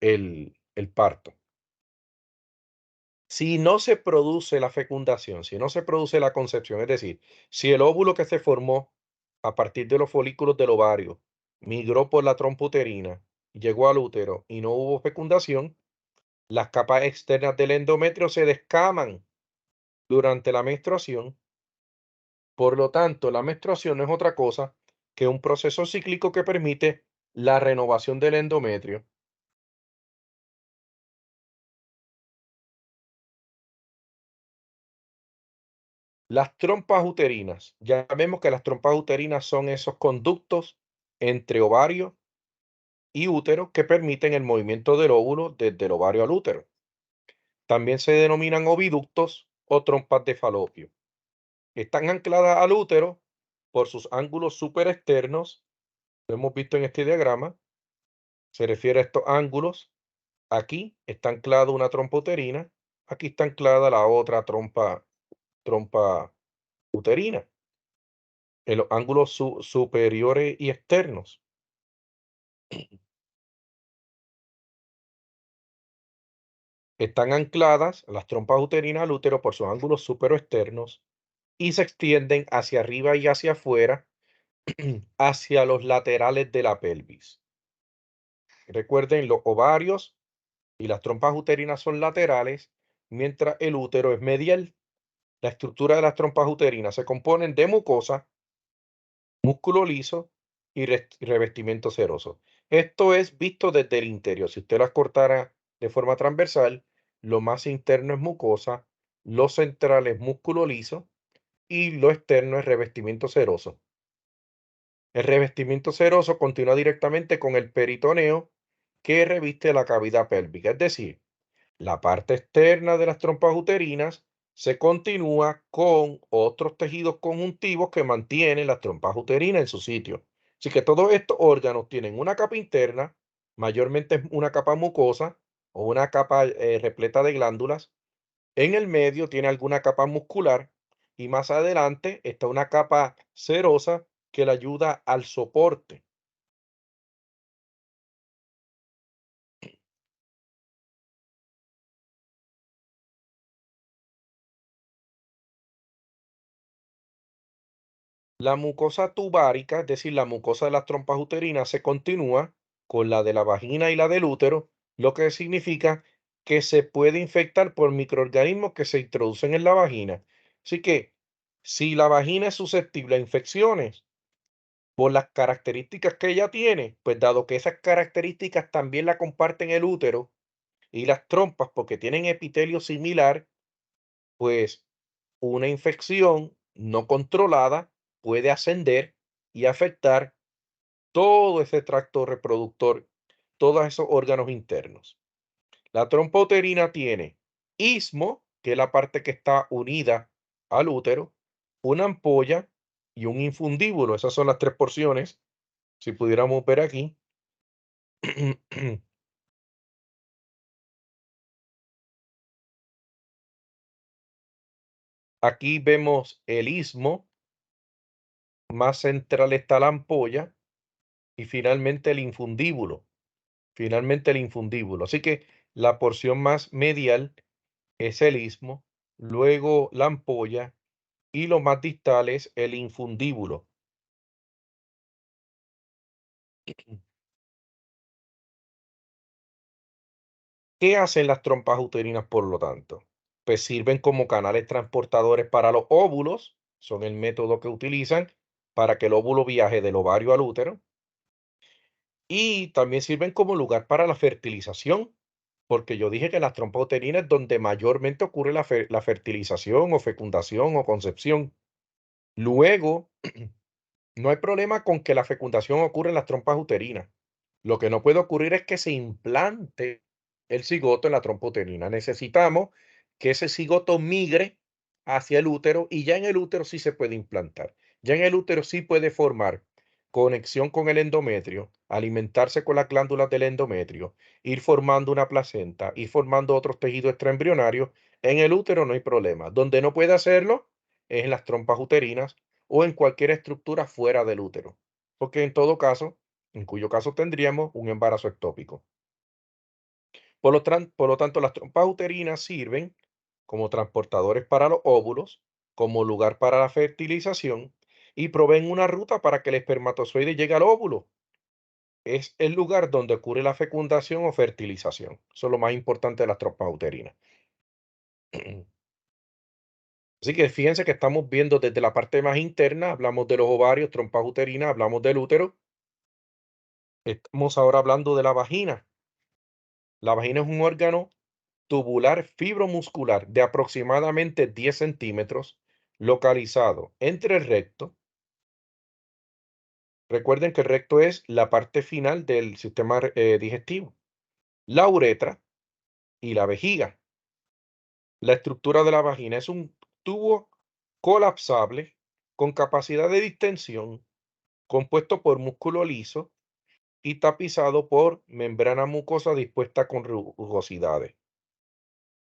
el parto. Si no se produce la fecundación, si no se produce la concepción, es decir, si el óvulo que se formó a partir de los folículos del ovario migró por la trompa uterina, llegó al útero y no hubo fecundación, las capas externas del endometrio se descaman durante la menstruación. Por lo tanto, la menstruación no es otra cosa que un proceso cíclico que permite la renovación del endometrio. Las trompas uterinas, ya vemos que las trompas uterinas son esos conductos entre ovario y útero que permiten el movimiento del óvulo desde el ovario al útero. También se denominan oviductos o trompas de falopio. Están ancladas al útero por sus ángulos superexternos, lo hemos visto en este diagrama, se refiere a estos ángulos. Aquí está anclada una trompa uterina, aquí está anclada la otra trompa uterina, en los ángulos superiores y externos. Están ancladas las trompas uterinas al útero por sus ángulos superoexternos y se extienden hacia arriba y hacia afuera, hacia los laterales de la pelvis. Recuerden, los ovarios y las trompas uterinas son laterales, mientras el útero es medial. La estructura de las trompas uterinas se componen de mucosa, músculo liso y revestimiento seroso. Esto es visto desde el interior. Si usted las cortara de forma transversal, lo más interno es mucosa, lo central es músculo liso y lo externo es revestimiento seroso. El revestimiento seroso continúa directamente con el peritoneo que reviste la cavidad pélvica, es decir, la parte externa de las trompas uterinas se continúa con otros tejidos conjuntivos que mantienen las trompas uterinas en su sitio. Así que todos estos órganos tienen una capa interna, mayormente una capa mucosa o una capa repleta de glándulas. En el medio tiene alguna capa muscular y más adelante está una capa serosa que le ayuda al soporte. La mucosa tubárica, es decir, la mucosa de las trompas uterinas, se continúa con la de la vagina y la del útero, lo que significa que se puede infectar por microorganismos que se introducen en la vagina. Así que, si la vagina es susceptible a infecciones por las características que ella tiene, pues dado que esas características también la comparten el útero y las trompas porque tienen epitelio similar, pues una infección no controlada puede ascender y afectar todo ese tracto reproductor, todos esos órganos internos. La trompa uterina tiene istmo, que es la parte que está unida al útero, una ampolla y un infundíbulo. Esas son las tres porciones, si pudiéramos ver aquí. Aquí vemos el istmo, más central está la ampolla y finalmente el infundíbulo. Finalmente el infundíbulo. Así que la porción más medial es el istmo, luego la ampolla y lo más distal es el infundíbulo. ¿Qué hacen las trompas uterinas, por lo tanto? Pues sirven como canales transportadores para los óvulos, son el método que utilizan para que el óvulo viaje del ovario al útero, y también sirven como lugar para la fertilización, porque yo dije que las trompas uterinas es donde mayormente ocurre la fertilización o fecundación o concepción. Luego, no hay problema con que la fecundación ocurra en las trompas uterinas. Lo que no puede ocurrir es que se implante el cigoto en la trompa uterina. Necesitamos que ese cigoto migre hacia el útero y ya en el útero sí se puede implantar. Ya en el útero sí puede formar conexión con el endometrio, alimentarse con las glándulas del endometrio, ir formando una placenta, ir formando otros tejidos extraembrionarios. En el útero no hay problema. Donde no puede hacerlo es en las trompas uterinas o en cualquier estructura fuera del útero, porque en cuyo caso tendríamos un embarazo ectópico. Por lo tanto, las trompas uterinas sirven como transportadores para los óvulos, como lugar para la fertilización y proveen una ruta para que el espermatozoide llegue al óvulo. Es el lugar donde ocurre la fecundación o fertilización. Eso es lo más importante de las trompas uterinas. Así que fíjense que estamos viendo desde la parte más interna, hablamos de los ovarios, trompas uterinas, hablamos del útero. Estamos ahora hablando de la vagina. La vagina es un órgano tubular fibromuscular de aproximadamente 10 centímetros, localizado entre el recto. Recuerden que el recto es la parte final del sistema digestivo, la uretra y la vejiga. La estructura de la vagina es un tubo colapsable con capacidad de distensión, compuesto por músculo liso y tapizado por membrana mucosa dispuesta con rugosidades.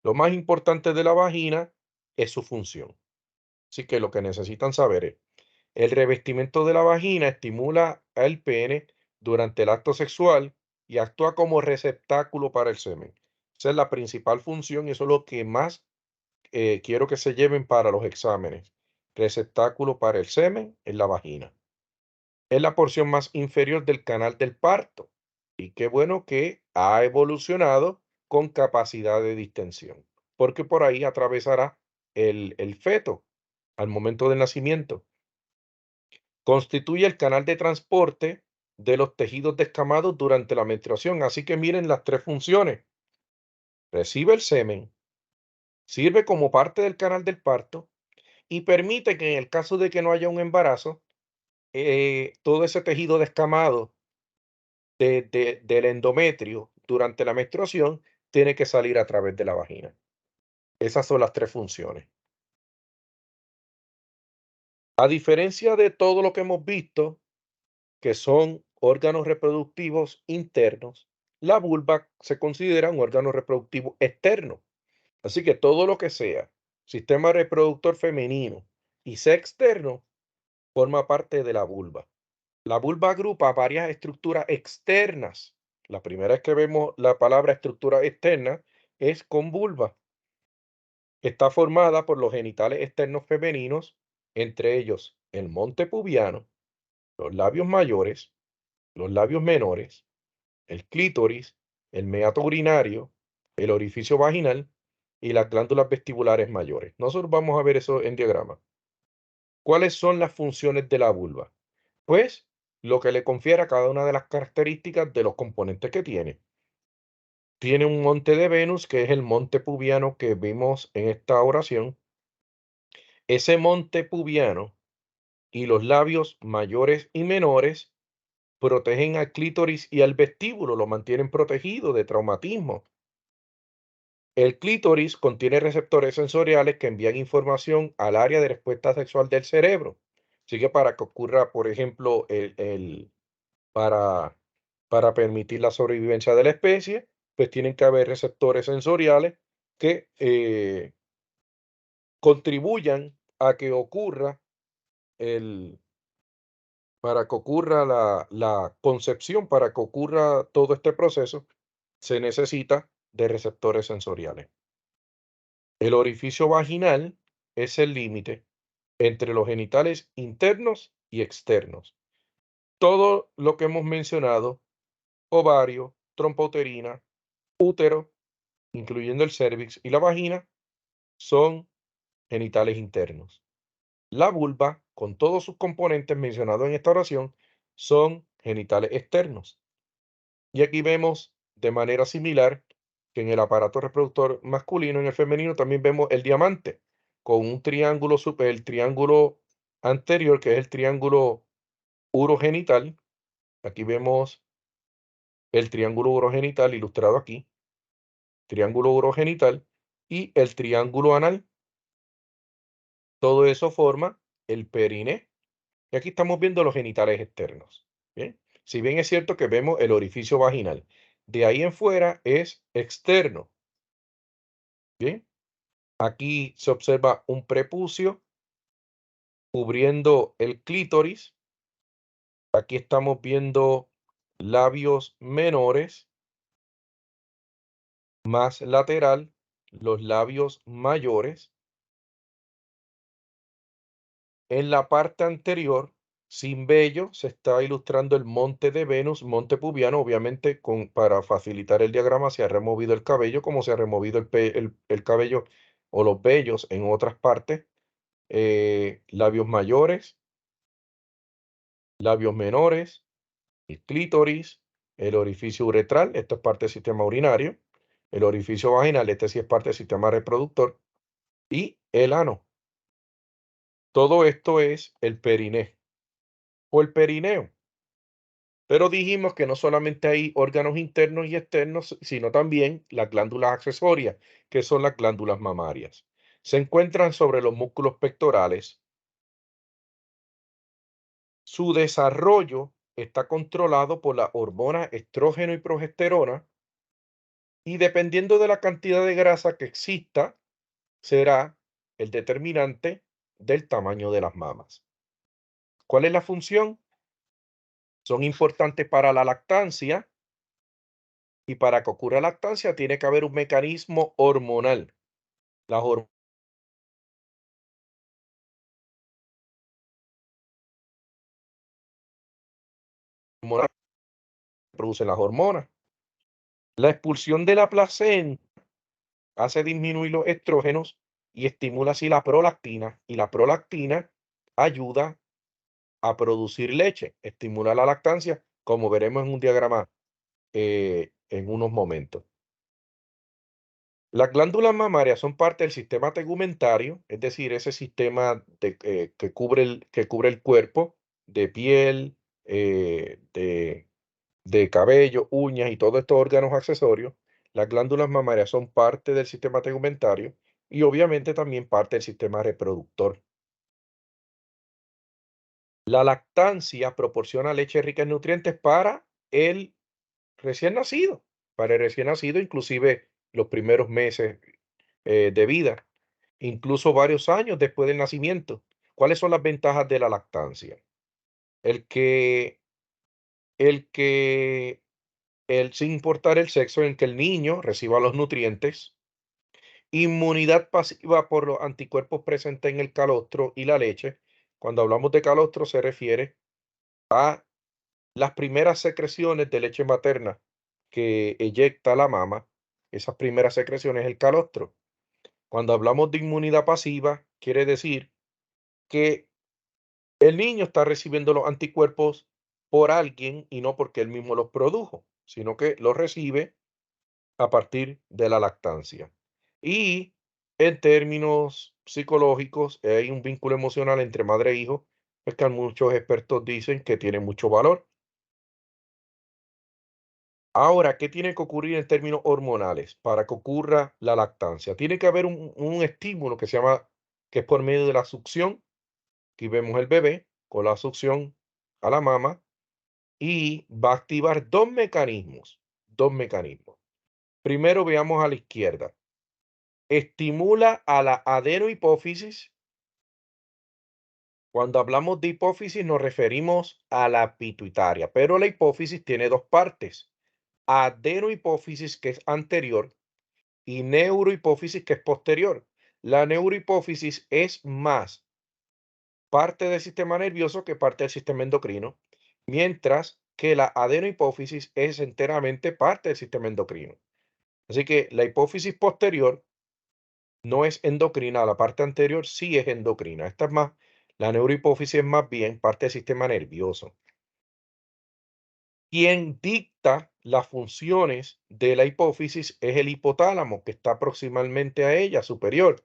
Lo más importante de la vagina es su función. Así que lo que necesitan saber es, el revestimiento de la vagina estimula al pene durante el acto sexual y actúa como receptáculo para el semen. Esa es la principal función y eso es lo que más quiero que se lleven para los exámenes. Receptáculo para el semen en la vagina. Es la porción más inferior del canal del parto. Y qué bueno que ha evolucionado con capacidad de distensión, porque por ahí atravesará el feto al momento del nacimiento. Constituye el canal de transporte de los tejidos descamados durante la menstruación. Así que miren las tres funciones. Recibe el semen, sirve como parte del canal del parto y permite que en el caso de que no haya un embarazo, todo ese tejido descamado del endometrio durante la menstruación tiene que salir a través de la vagina. Esas son las tres funciones. A diferencia de todo lo que hemos visto, que son órganos reproductivos internos, la vulva se considera un órgano reproductivo externo. Así que todo lo que sea sistema reproductor femenino y sea externo forma parte de la vulva. La vulva agrupa varias estructuras externas. La primera vez que vemos la palabra estructura externa es con vulva. Está formada por los genitales externos femeninos, entre ellos el monte pubiano, los labios mayores, los labios menores, el clítoris, el meato urinario, el orificio vaginal y las glándulas vestibulares mayores. Nosotros vamos a ver eso en diagrama. ¿Cuáles son las funciones de la vulva? Pues lo que le confiere a cada una de las características de los componentes que tiene. Tiene un monte de Venus, que es el monte pubiano que vimos en esta oración. Ese monte pubiano y los labios mayores y menores protegen al clítoris y al vestíbulo, lo mantienen protegido de traumatismo. El clítoris contiene receptores sensoriales que envían información al área de respuesta sexual del cerebro. Así que para que ocurra, por ejemplo, para, para permitir la sobrevivencia de la especie, pues tienen que haber receptores sensoriales que contribuyan a que ocurra el, para que ocurra la concepción, para que ocurra todo este proceso, se necesita de receptores sensoriales. El orificio vaginal es el límite entre los genitales internos y externos. Todo lo que hemos mencionado, ovario, trompa uterina, útero, incluyendo el cérvix y la vagina, son genitales internos. La vulva, con todos sus componentes mencionados en esta oración, son genitales externos. Y aquí vemos de manera similar que en el aparato reproductor masculino, en el femenino, también vemos el diamante con un triángulo el triángulo anterior, que es el triángulo urogenital. Aquí vemos el triángulo urogenital ilustrado aquí, triángulo urogenital y el triángulo anal. Todo eso forma el perine. Y aquí estamos viendo los genitales externos. ¿Bien? Si bien es cierto que vemos el orificio vaginal, de ahí en fuera es externo. Bien, aquí se observa un prepucio cubriendo el clítoris. Aquí estamos viendo labios menores, más lateral, los labios mayores. En la parte anterior, sin vello, se está ilustrando el monte de Venus, monte pubiano. Obviamente, para facilitar el diagrama, se ha removido el cabello, como se ha removido el cabello o los vellos en otras partes. Labios mayores, labios menores, el clítoris, el orificio uretral, esto es parte del sistema urinario, el orificio vaginal, este sí es parte del sistema reproductor, y el ano. Todo esto es el periné o el perineo. Pero dijimos que no solamente hay órganos internos y externos, sino también las glándulas accesorias, que son las glándulas mamarias. Se encuentran sobre los músculos pectorales. Su desarrollo está controlado por la hormona estrógeno y progesterona, y dependiendo de la cantidad de grasa que exista, será el determinante del tamaño de las mamas. ¿Cuál es la función? Son importantes para la lactancia, y para que ocurra lactancia tiene que haber un mecanismo hormonal. Las hormonas producen las hormonas. La expulsión de la placenta hace disminuir los estrógenos y estimula así la prolactina, y la prolactina ayuda a producir leche, estimula la lactancia, como veremos en un diagrama en unos momentos. Las glándulas mamarias son parte del sistema tegumentario, es decir, ese sistema que cubre el cuerpo de piel, de cabello, uñas y todos estos órganos accesorios. Las glándulas mamarias son parte del sistema tegumentario y obviamente también parte del sistema reproductor. La lactancia proporciona leche rica en nutrientes para el recién nacido, inclusive los primeros meses de vida, incluso varios años después del nacimiento. ¿Cuáles son las ventajas de la lactancia? El que, el que, sin importar el sexo, en que el niño reciba los nutrientes, inmunidad pasiva por los anticuerpos presentes en el calostro y la leche. Cuando hablamos de calostro se refiere a las primeras secreciones de leche materna que eyecta la mama. Esas primeras secreciones, el calostro. Cuando hablamos de inmunidad pasiva, quiere decir que el niño está recibiendo los anticuerpos por alguien y no porque él mismo los produjo, sino que los recibe a partir de la lactancia. Y en términos psicológicos, hay un vínculo emocional entre madre e hijo, pues que muchos expertos dicen que tiene mucho valor. Ahora, ¿qué tiene que ocurrir en términos hormonales para que ocurra la lactancia? Tiene que haber un estímulo que es por medio de la succión. Aquí vemos el bebé con la succión a la mama y va a activar dos mecanismos, dos mecanismos. Primero veamos a la izquierda. Estimula a la adenohipófisis. Cuando hablamos de hipófisis nos referimos a la pituitaria, pero la hipófisis tiene dos partes. Adenohipófisis, que es anterior, y neurohipófisis, que es posterior. La neurohipófisis es más parte del sistema nervioso que parte del sistema endocrino, mientras que la adenohipófisis es enteramente parte del sistema endocrino. Así que la hipófisis posterior no es endocrina, la parte anterior sí es endocrina. Esta es más, la neurohipófisis es más bien parte del sistema nervioso. Quien dicta las funciones de la hipófisis es el hipotálamo, que está proximalmente a ella, superior.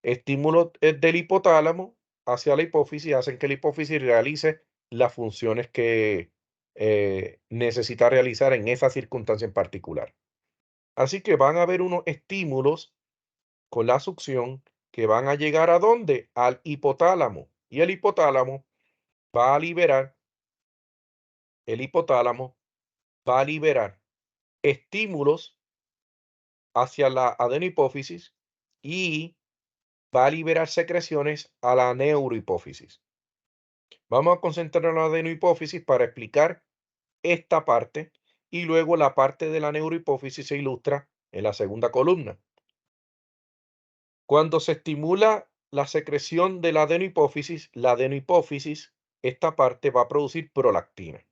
Estímulos del hipotálamo hacia la hipófisis hacen que la hipófisis realice las funciones que necesita realizar en esa circunstancia en particular. Así que van a haber unos estímulos con la succión que van a llegar ¿a dónde? Al hipotálamo. Y el hipotálamo va a liberar, el hipotálamo va a liberar estímulos hacia la adenohipófisis y va a liberar secreciones a la neurohipófisis. Vamos a concentrarnos en la adenohipófisis para explicar esta parte y luego la parte de la neurohipófisis se ilustra en la segunda columna. Cuando se estimula la secreción de la adenohipófisis, esta parte va a producir prolactina.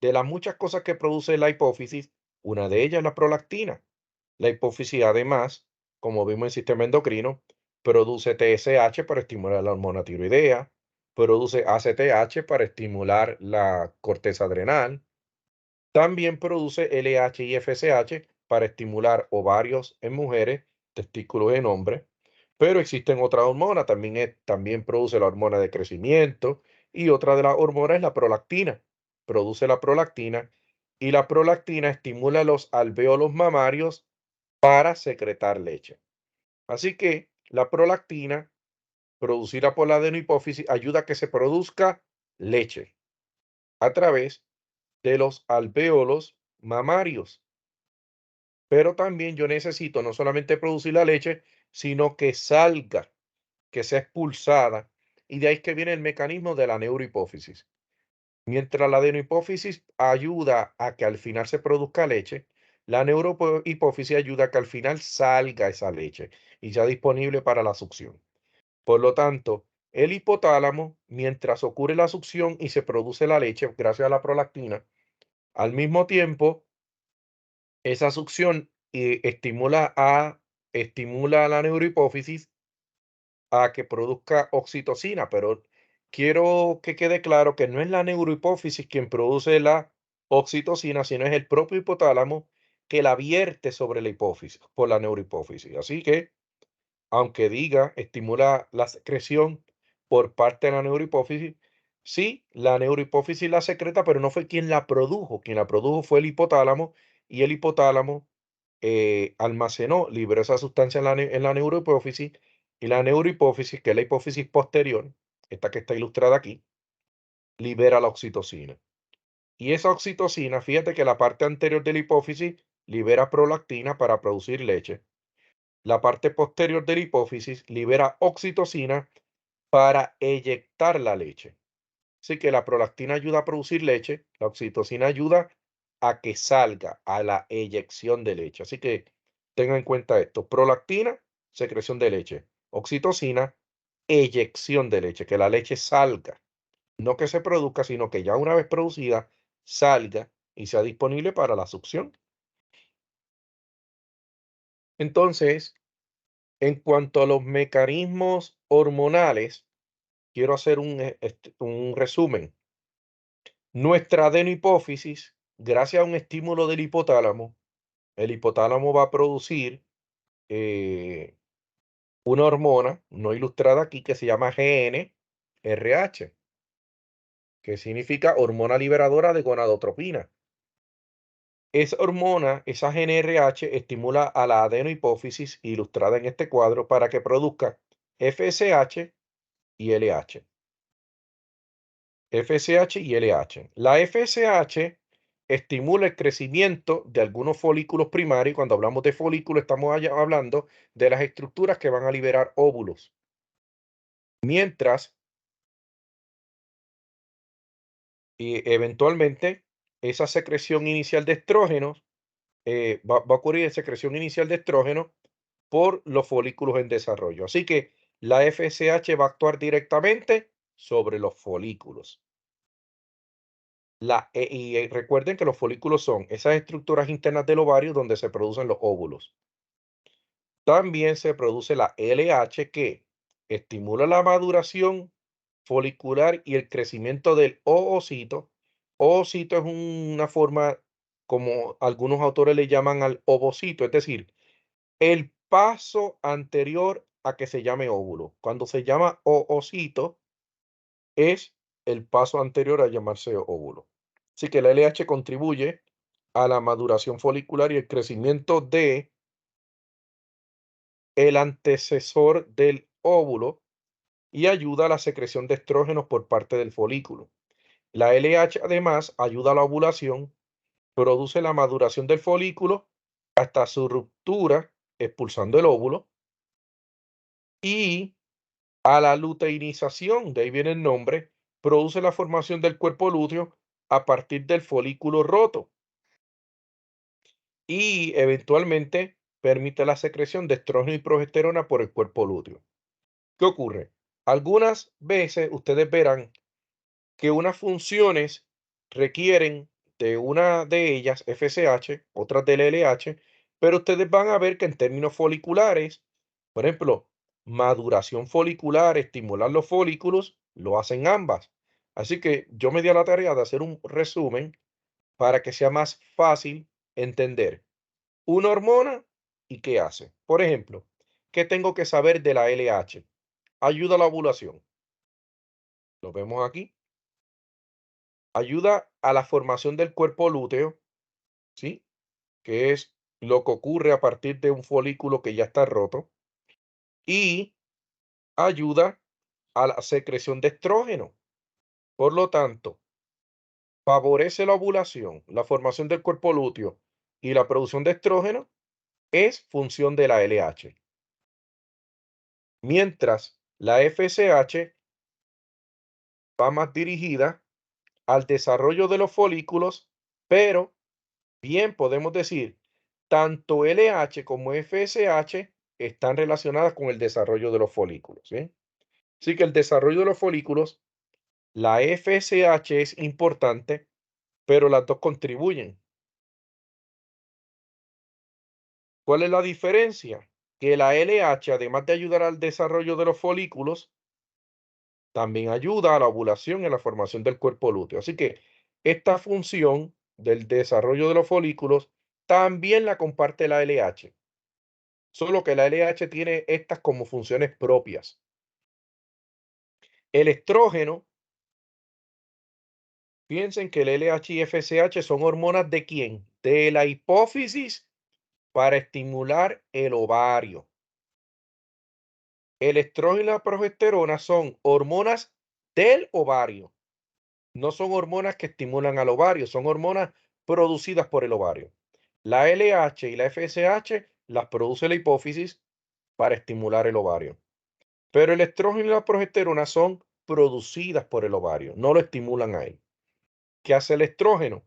De las muchas cosas que produce la hipófisis, una de ellas es la prolactina. La hipófisis, además, como vimos en el sistema endocrino, produce TSH para estimular la hormona tiroidea, produce ACTH para estimular la corteza adrenal, también produce LH y FSH para estimular ovarios en mujeres, testículos en hombres, pero existen otras hormonas, también produce la hormona de crecimiento y otra de las hormonas es la prolactina. Produce la prolactina y la prolactina estimula los alvéolos mamarios para secretar leche. Así que la prolactina, producida por la adenohipófisis, ayuda a que se produzca leche a través de los alvéolos mamarios. Pero también yo necesito no solamente producir la leche, sino que salga, que sea expulsada. Y de ahí es que viene el mecanismo de la neurohipófisis. Mientras la adenohipófisis ayuda a que al final se produzca leche, la neurohipófisis ayuda a que al final salga esa leche y sea disponible para la succión. Por lo tanto, el hipotálamo, mientras ocurre la succión y se produce la leche gracias a la prolactina, al mismo tiempo, esa succión estimula a la neurohipófisis a que produzca oxitocina, pero quiero que quede claro que no es la neurohipófisis quien produce la oxitocina, sino es el propio hipotálamo que la vierte sobre la hipófisis, por la neurohipófisis. Así que, aunque diga estimula la secreción por parte de la neurohipófisis, sí, la neurohipófisis la secreta, pero no fue quien la produjo fue el hipotálamo y el hipotálamo almacenó, liberó esa sustancia en la neurohipófisis y la neurohipófisis, que es la hipófisis posterior, esta que está ilustrada aquí, libera la oxitocina. Y esa oxitocina, fíjate que la parte anterior de la hipófisis libera prolactina para producir leche. La parte posterior de la hipófisis libera oxitocina para eyectar la leche. Así que la prolactina ayuda a producir leche, la oxitocina ayuda a que salga, a la eyección de leche. Así que tengan en cuenta esto: prolactina, secreción de leche; oxitocina, eyección de leche, que la leche salga, no que se produzca, sino que ya una vez producida, salga y sea disponible para la succión. Entonces, en cuanto a los mecanismos hormonales, quiero hacer un resumen. Nuestra adenohipófisis, gracias a un estímulo del hipotálamo, el hipotálamo va a producir eh, una hormona no ilustrada aquí que se llama GnRH, que significa hormona liberadora de gonadotropina. Esa hormona, esa GnRH, estimula a la adenohipófisis ilustrada en este cuadro para que produzca FSH y LH. FSH y LH. La FSH estimula el crecimiento de algunos folículos primarios. Y cuando hablamos de folículos, estamos hablando de las estructuras que van a liberar óvulos. Mientras, eventualmente, esa secreción inicial de estrógenos, va a ocurrir secreción inicial de estrógeno por los folículos en desarrollo. Así que la FSH va a actuar directamente sobre los folículos. Recuerden que los folículos son esas estructuras internas del ovario donde se producen los óvulos. También se produce la LH, que estimula la maduración folicular y el crecimiento del oocito. Oocito es una forma, como algunos autores le llaman, al ovocito, es decir, el paso anterior a que se llame óvulo. Cuando se llama oocito, es el paso anterior a llamarse óvulo. Así que la LH contribuye a la maduración folicular y el crecimiento de el antecesor del óvulo y ayuda a la secreción de estrógenos por parte del folículo. La LH además ayuda a la ovulación, produce la maduración del folículo hasta su ruptura expulsando el óvulo, y A la luteinización, de ahí viene el nombre, produce la formación del cuerpo lúteo a partir del folículo roto y eventualmente permite la secreción de estrógeno y progesterona por el cuerpo lúteo. ¿Qué ocurre? Algunas veces ustedes verán que unas funciones requieren de una de ellas FSH, otras del LH, pero ustedes van a ver que en términos foliculares, por ejemplo, maduración folicular, estimular los folículos, lo hacen ambas. Así que yo me di a la tarea de hacer un resumen para que sea más fácil entender una hormona y qué hace. Por ejemplo, ¿qué tengo que saber de la LH? Ayuda a la ovulación. Lo vemos aquí. Ayuda a la formación del cuerpo lúteo, ¿sí? Que es lo que ocurre a partir de un folículo que ya está roto. Y ayuda a la secreción de estrógeno. Por lo tanto, favorece la ovulación, la formación del cuerpo lúteo y la producción de estrógeno es función de la LH. Mientras la FSH va más dirigida al desarrollo de los folículos, pero bien podemos decir, tanto LH como FSH están relacionadas con el desarrollo de los folículos, ¿sí? Así que el desarrollo de los folículos, la FSH es importante, pero las dos contribuyen. ¿Cuál es la diferencia? Que la LH, además de ayudar al desarrollo de los folículos, también ayuda a la ovulación y a la formación del cuerpo lúteo. Así que esta función del desarrollo de los folículos también la comparte la LH, solo que la LH tiene estas como funciones propias. El estrógeno, piensen que el LH y FSH son hormonas de quién? De la hipófisis para estimular el ovario. El estrógeno y la progesterona son hormonas del ovario. No son hormonas que estimulan al ovario, son hormonas producidas por el ovario. La LH y la FSH las produce la hipófisis para estimular el ovario. Pero el estrógeno y la progesterona son producidas por el ovario, no lo estimulan ahí. ¿Qué hace el estrógeno?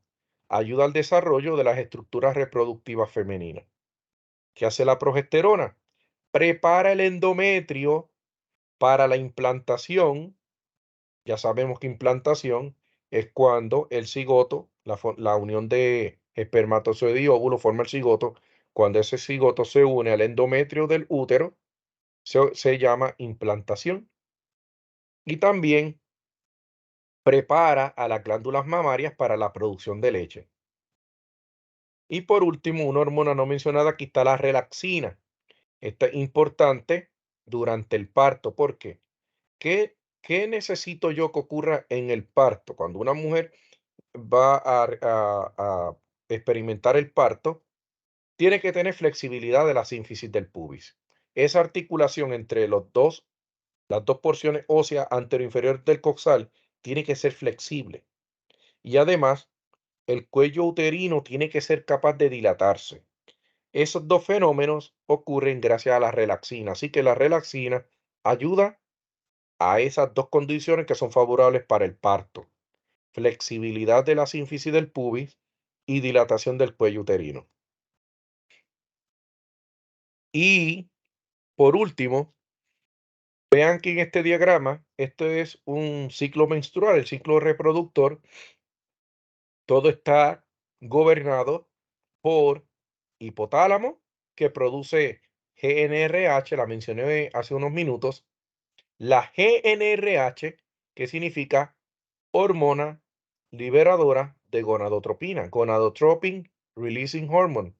Ayuda al desarrollo de las estructuras reproductivas femeninas. ¿Qué hace la progesterona? Prepara el endometrio para la implantación. Ya sabemos que implantación es cuando el cigoto, la unión de espermatozoide y óvulo forma el cigoto. Cuando ese cigoto se une al endometrio del útero, se llama implantación. Y también prepara a las glándulas mamarias para la producción de leche. Y por último, una hormona no mencionada, aquí está la relaxina. Esta es importante durante el parto. ¿Por qué? ¿Qué necesito yo que ocurra en el parto? Cuando una mujer va a experimentar el parto, tiene que tener flexibilidad de la sínfisis del pubis. Esa articulación entre las dos porciones óseas anterior e inferior del coxal tiene que ser flexible. Y además, el cuello uterino tiene que ser capaz de dilatarse. Esos dos fenómenos ocurren gracias a la relaxina. Así que la relaxina ayuda a esas dos condiciones que son favorables para el parto. Flexibilidad de la sínfisis del pubis y dilatación del cuello uterino. Y por último, vean que en este diagrama, esto es un ciclo menstrual, el ciclo reproductor. Todo está gobernado por hipotálamo, que produce GNRH, la mencioné hace unos minutos. La GNRH, que significa hormona liberadora de gonadotropina, gonadotropin releasing hormone.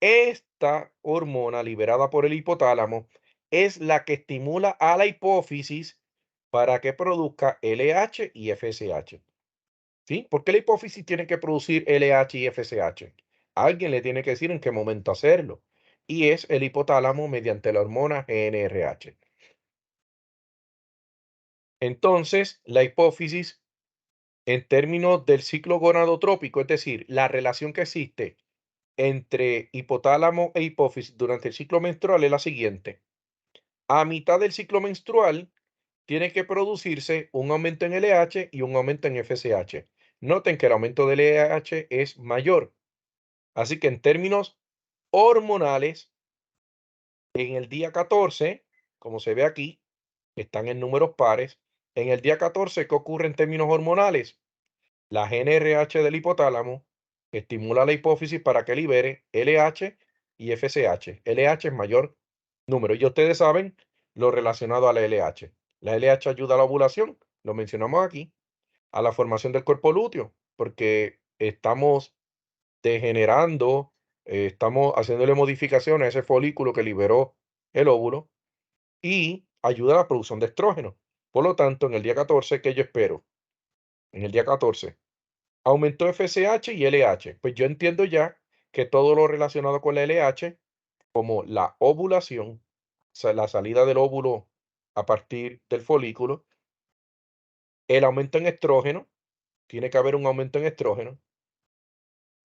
Esta hormona liberada por el hipotálamo es la que estimula a la hipófisis para que produzca LH y FSH. ¿Sí? ¿Por qué la hipófisis tiene que producir LH y FSH? Alguien le tiene que decir en qué momento hacerlo. Y es el hipotálamo mediante la hormona GNRH. Entonces, la hipófisis, en términos del ciclo gonadotrópico, es decir, la relación que existe entre hipotálamo e hipófisis durante el ciclo menstrual es la siguiente. A mitad del ciclo menstrual, tiene que producirse un aumento en LH y un aumento en FSH. Noten que el aumento del LH es mayor. Así que en términos hormonales, en el día 14, como se ve aquí, están en números pares. En el día 14, ¿qué ocurre en términos hormonales? La GnRH del hipotálamo estimula la hipófisis para que libere LH y FSH. LH es mayor número. Y ustedes saben lo relacionado a la LH. La LH ayuda a la ovulación, lo mencionamos aquí, a la formación del cuerpo lúteo, porque estamos degenerando, estamos haciéndole modificaciones a ese folículo que liberó el óvulo y ayuda a la producción de estrógeno. Por lo tanto, en el día 14, ¿qué yo espero? En el día 14, aumentó FSH y LH. Pues yo entiendo ya que todo lo relacionado con la LH, como la ovulación, o sea, la salida del óvulo a partir del folículo, el aumento en estrógeno, tiene que haber un aumento en estrógeno,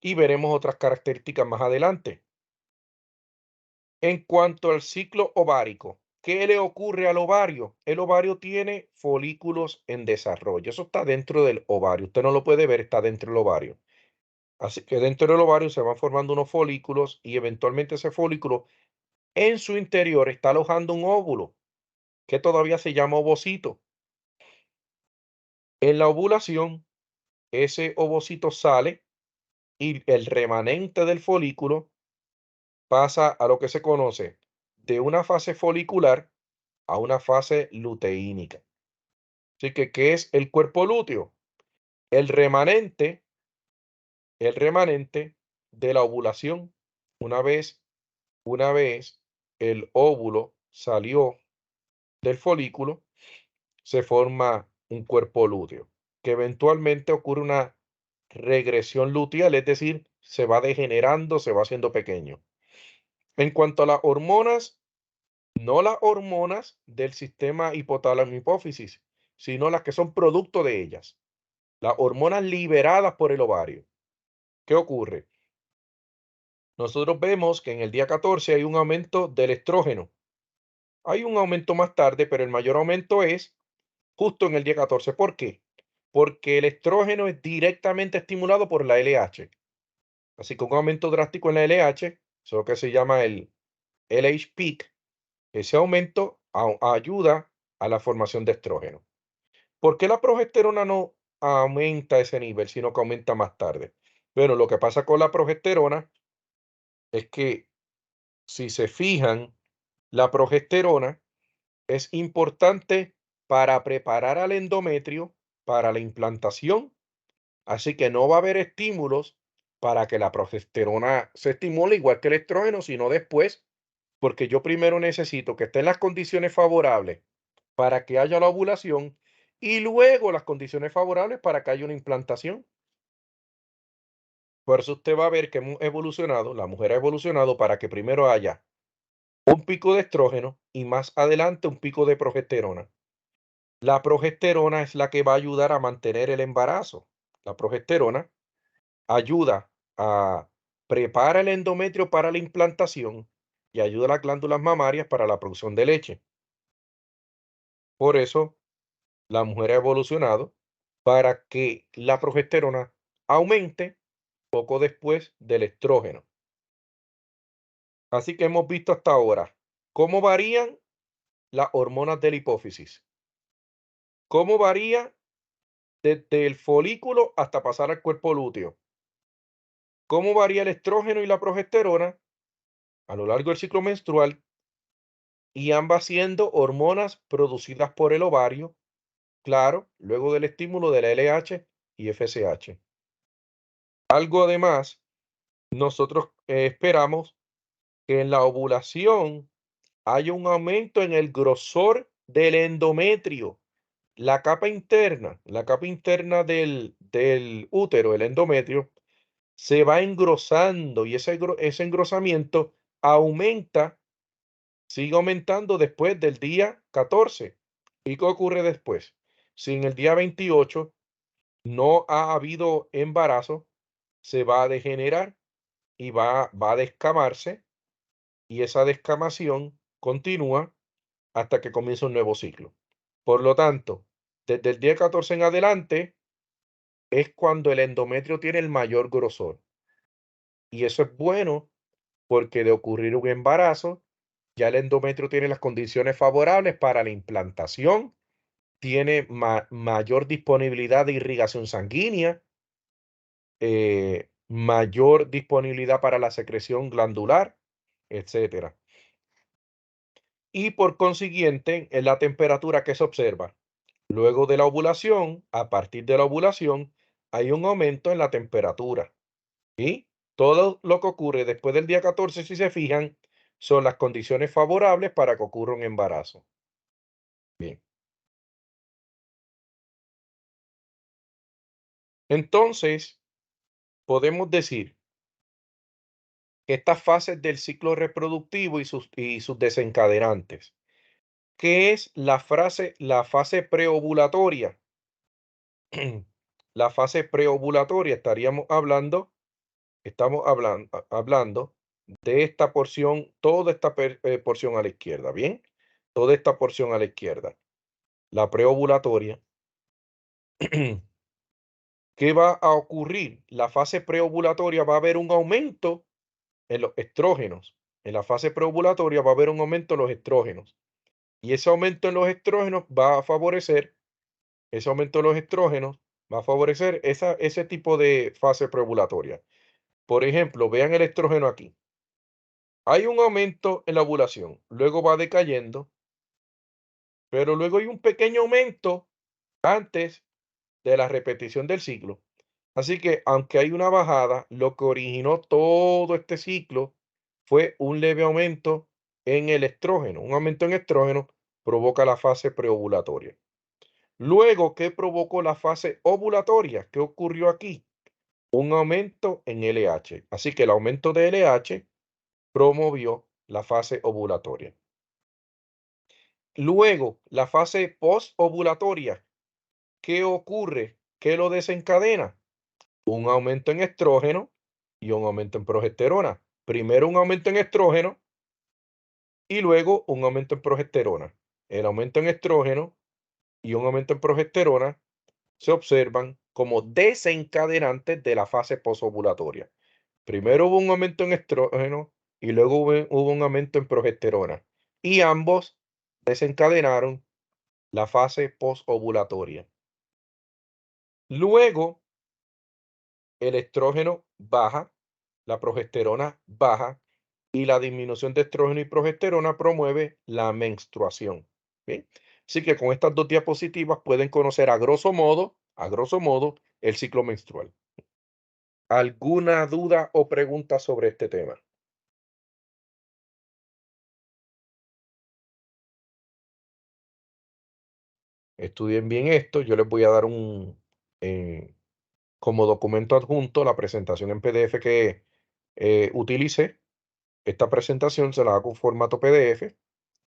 y veremos otras características más adelante. En cuanto al ciclo ovárico, ¿qué le ocurre al ovario? El ovario tiene folículos en desarrollo. Eso está dentro del ovario. Usted no lo puede ver, está dentro del ovario. Así que dentro del ovario se van formando unos folículos y eventualmente ese folículo en su interior está alojando un óvulo que todavía se llama ovocito. En la ovulación, ese ovocito sale y el remanente del folículo pasa a lo que se conoce de una fase folicular a una fase luteínica. Así que, ¿qué es el cuerpo lúteo? El remanente, el remanente de la ovulación. Una vez, una vez el óvulo salió del folículo, se forma un cuerpo lúteo, que eventualmente ocurre una regresión luteal, es decir, se va degenerando, se va haciendo pequeño. En cuanto a las hormonas, no las hormonas del sistema hipotálamo hipófisis, sino las que son producto de ellas, las hormonas liberadas por el ovario. ¿Qué ocurre? Nosotros vemos que en el día 14 hay un aumento del estrógeno. Hay un aumento más tarde, pero el mayor aumento es justo en el día 14. ¿Por qué? Porque el estrógeno es directamente estimulado por la LH. Así que un aumento drástico en la LH, eso que se llama el LH peak, ese aumento ayuda a la formación de estrógeno. ¿Por qué la progesterona no aumenta ese nivel, sino que aumenta más tarde? Bueno, lo que pasa con la progesterona es que, si se fijan, la progesterona es importante para preparar al endometrio para la implantación. Así que no va a haber estímulos para que la progesterona se estimule igual que el estrógeno, sino después, porque yo primero necesito que estén las condiciones favorables para que haya la ovulación y luego las condiciones favorables para que haya una implantación. Por eso usted va a ver que hemos evolucionado, la mujer ha evolucionado para que primero haya un pico de estrógeno y más adelante un pico de progesterona. La progesterona es la que va a ayudar a mantener el embarazo. La progesterona ayuda a prepara el endometrio para la implantación y ayuda a las glándulas mamarias para la producción de leche. Por eso la mujer ha evolucionado para que la progesterona aumente poco después del estrógeno. Así que hemos visto hasta ahora cómo varían las hormonas de la hipófisis, cómo varía desde el folículo hasta pasar al cuerpo lúteo, cómo varía el estrógeno y la progesterona a lo largo del ciclo menstrual, y ambas siendo hormonas producidas por el ovario, claro, luego del estímulo de la LH y FSH. Algo además, nosotros esperamos que en la ovulación haya un aumento en el grosor del endometrio, la capa interna del útero, el endometrio, se va engrosando y ese engrosamiento aumenta, sigue aumentando después del día 14. ¿Y qué ocurre después? Si en el día 28 no ha habido embarazo, se va a degenerar y va a descamarse, y esa descamación continúa hasta que comienza un nuevo ciclo. Por lo tanto, desde el día 14 en adelante es cuando el endometrio tiene el mayor grosor. Y eso es bueno porque de ocurrir un embarazo, ya el endometrio tiene las condiciones favorables para la implantación, tiene mayor disponibilidad de irrigación sanguínea, mayor disponibilidad para la secreción glandular, etcétera. Y por consiguiente, es la temperatura que se observa. Luego de la ovulación, a partir de la ovulación, hay un aumento en la temperatura. Y todo lo que ocurre después del día 14, si se fijan, son las condiciones favorables para que ocurra un embarazo. Bien. Entonces, podemos decir que estas fases del ciclo reproductivo y sus desencadenantes. ¿Qué es la fase preovulatoria? La fase preovulatoria estamos hablando de esta porción, toda esta porción a la izquierda, ¿bien? Toda esta porción a la izquierda, la preovulatoria. ¿Qué va a ocurrir? La fase preovulatoria va a haber un aumento en los estrógenos. En la fase preovulatoria va a haber un aumento en los estrógenos. Y ese aumento en los estrógenos va a favorecer, ese aumento en los estrógenos va a favorecer ese tipo de fase preovulatoria. Por ejemplo, vean el estrógeno aquí. Hay un aumento en la ovulación, luego va decayendo, pero luego hay un pequeño aumento antes de la repetición del ciclo. Así que, aunque hay una bajada, lo que originó todo este ciclo fue un leve aumento en el estrógeno. Un aumento en estrógeno provoca la fase preovulatoria. Luego, ¿qué provocó la fase ovulatoria? ¿Qué ocurrió aquí? Un aumento en LH. Así que el aumento de LH promovió la fase ovulatoria. Luego, la fase postovulatoria. ¿Qué ocurre? ¿Qué lo desencadena? Un aumento en estrógeno y un aumento en progesterona. Primero un aumento en estrógeno y luego un aumento en progesterona. El aumento en estrógeno y un aumento en progesterona se observan como desencadenantes de la fase posovulatoria. Primero hubo un aumento en estrógeno y luego hubo un aumento en progesterona. Y ambos desencadenaron la fase posovulatoria. Luego, el estrógeno baja, la progesterona baja y la disminución de estrógeno y progesterona promueve la menstruación. ¿Bien? Así que con estas dos diapositivas pueden conocer a grosso modo, el ciclo menstrual. ¿Alguna duda o pregunta sobre este tema? Estudien bien esto. Yo les voy a dar eh, como documento adjunto la presentación en PDF que utilicé. Esta presentación se la hago en formato PDF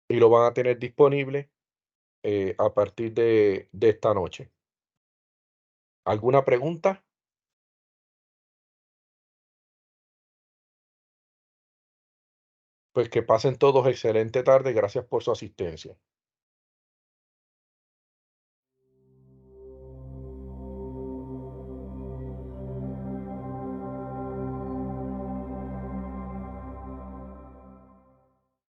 y lo van a tener disponible a partir de esta noche. ¿Alguna pregunta? Pues que pasen todos excelente tarde. Gracias por su asistencia.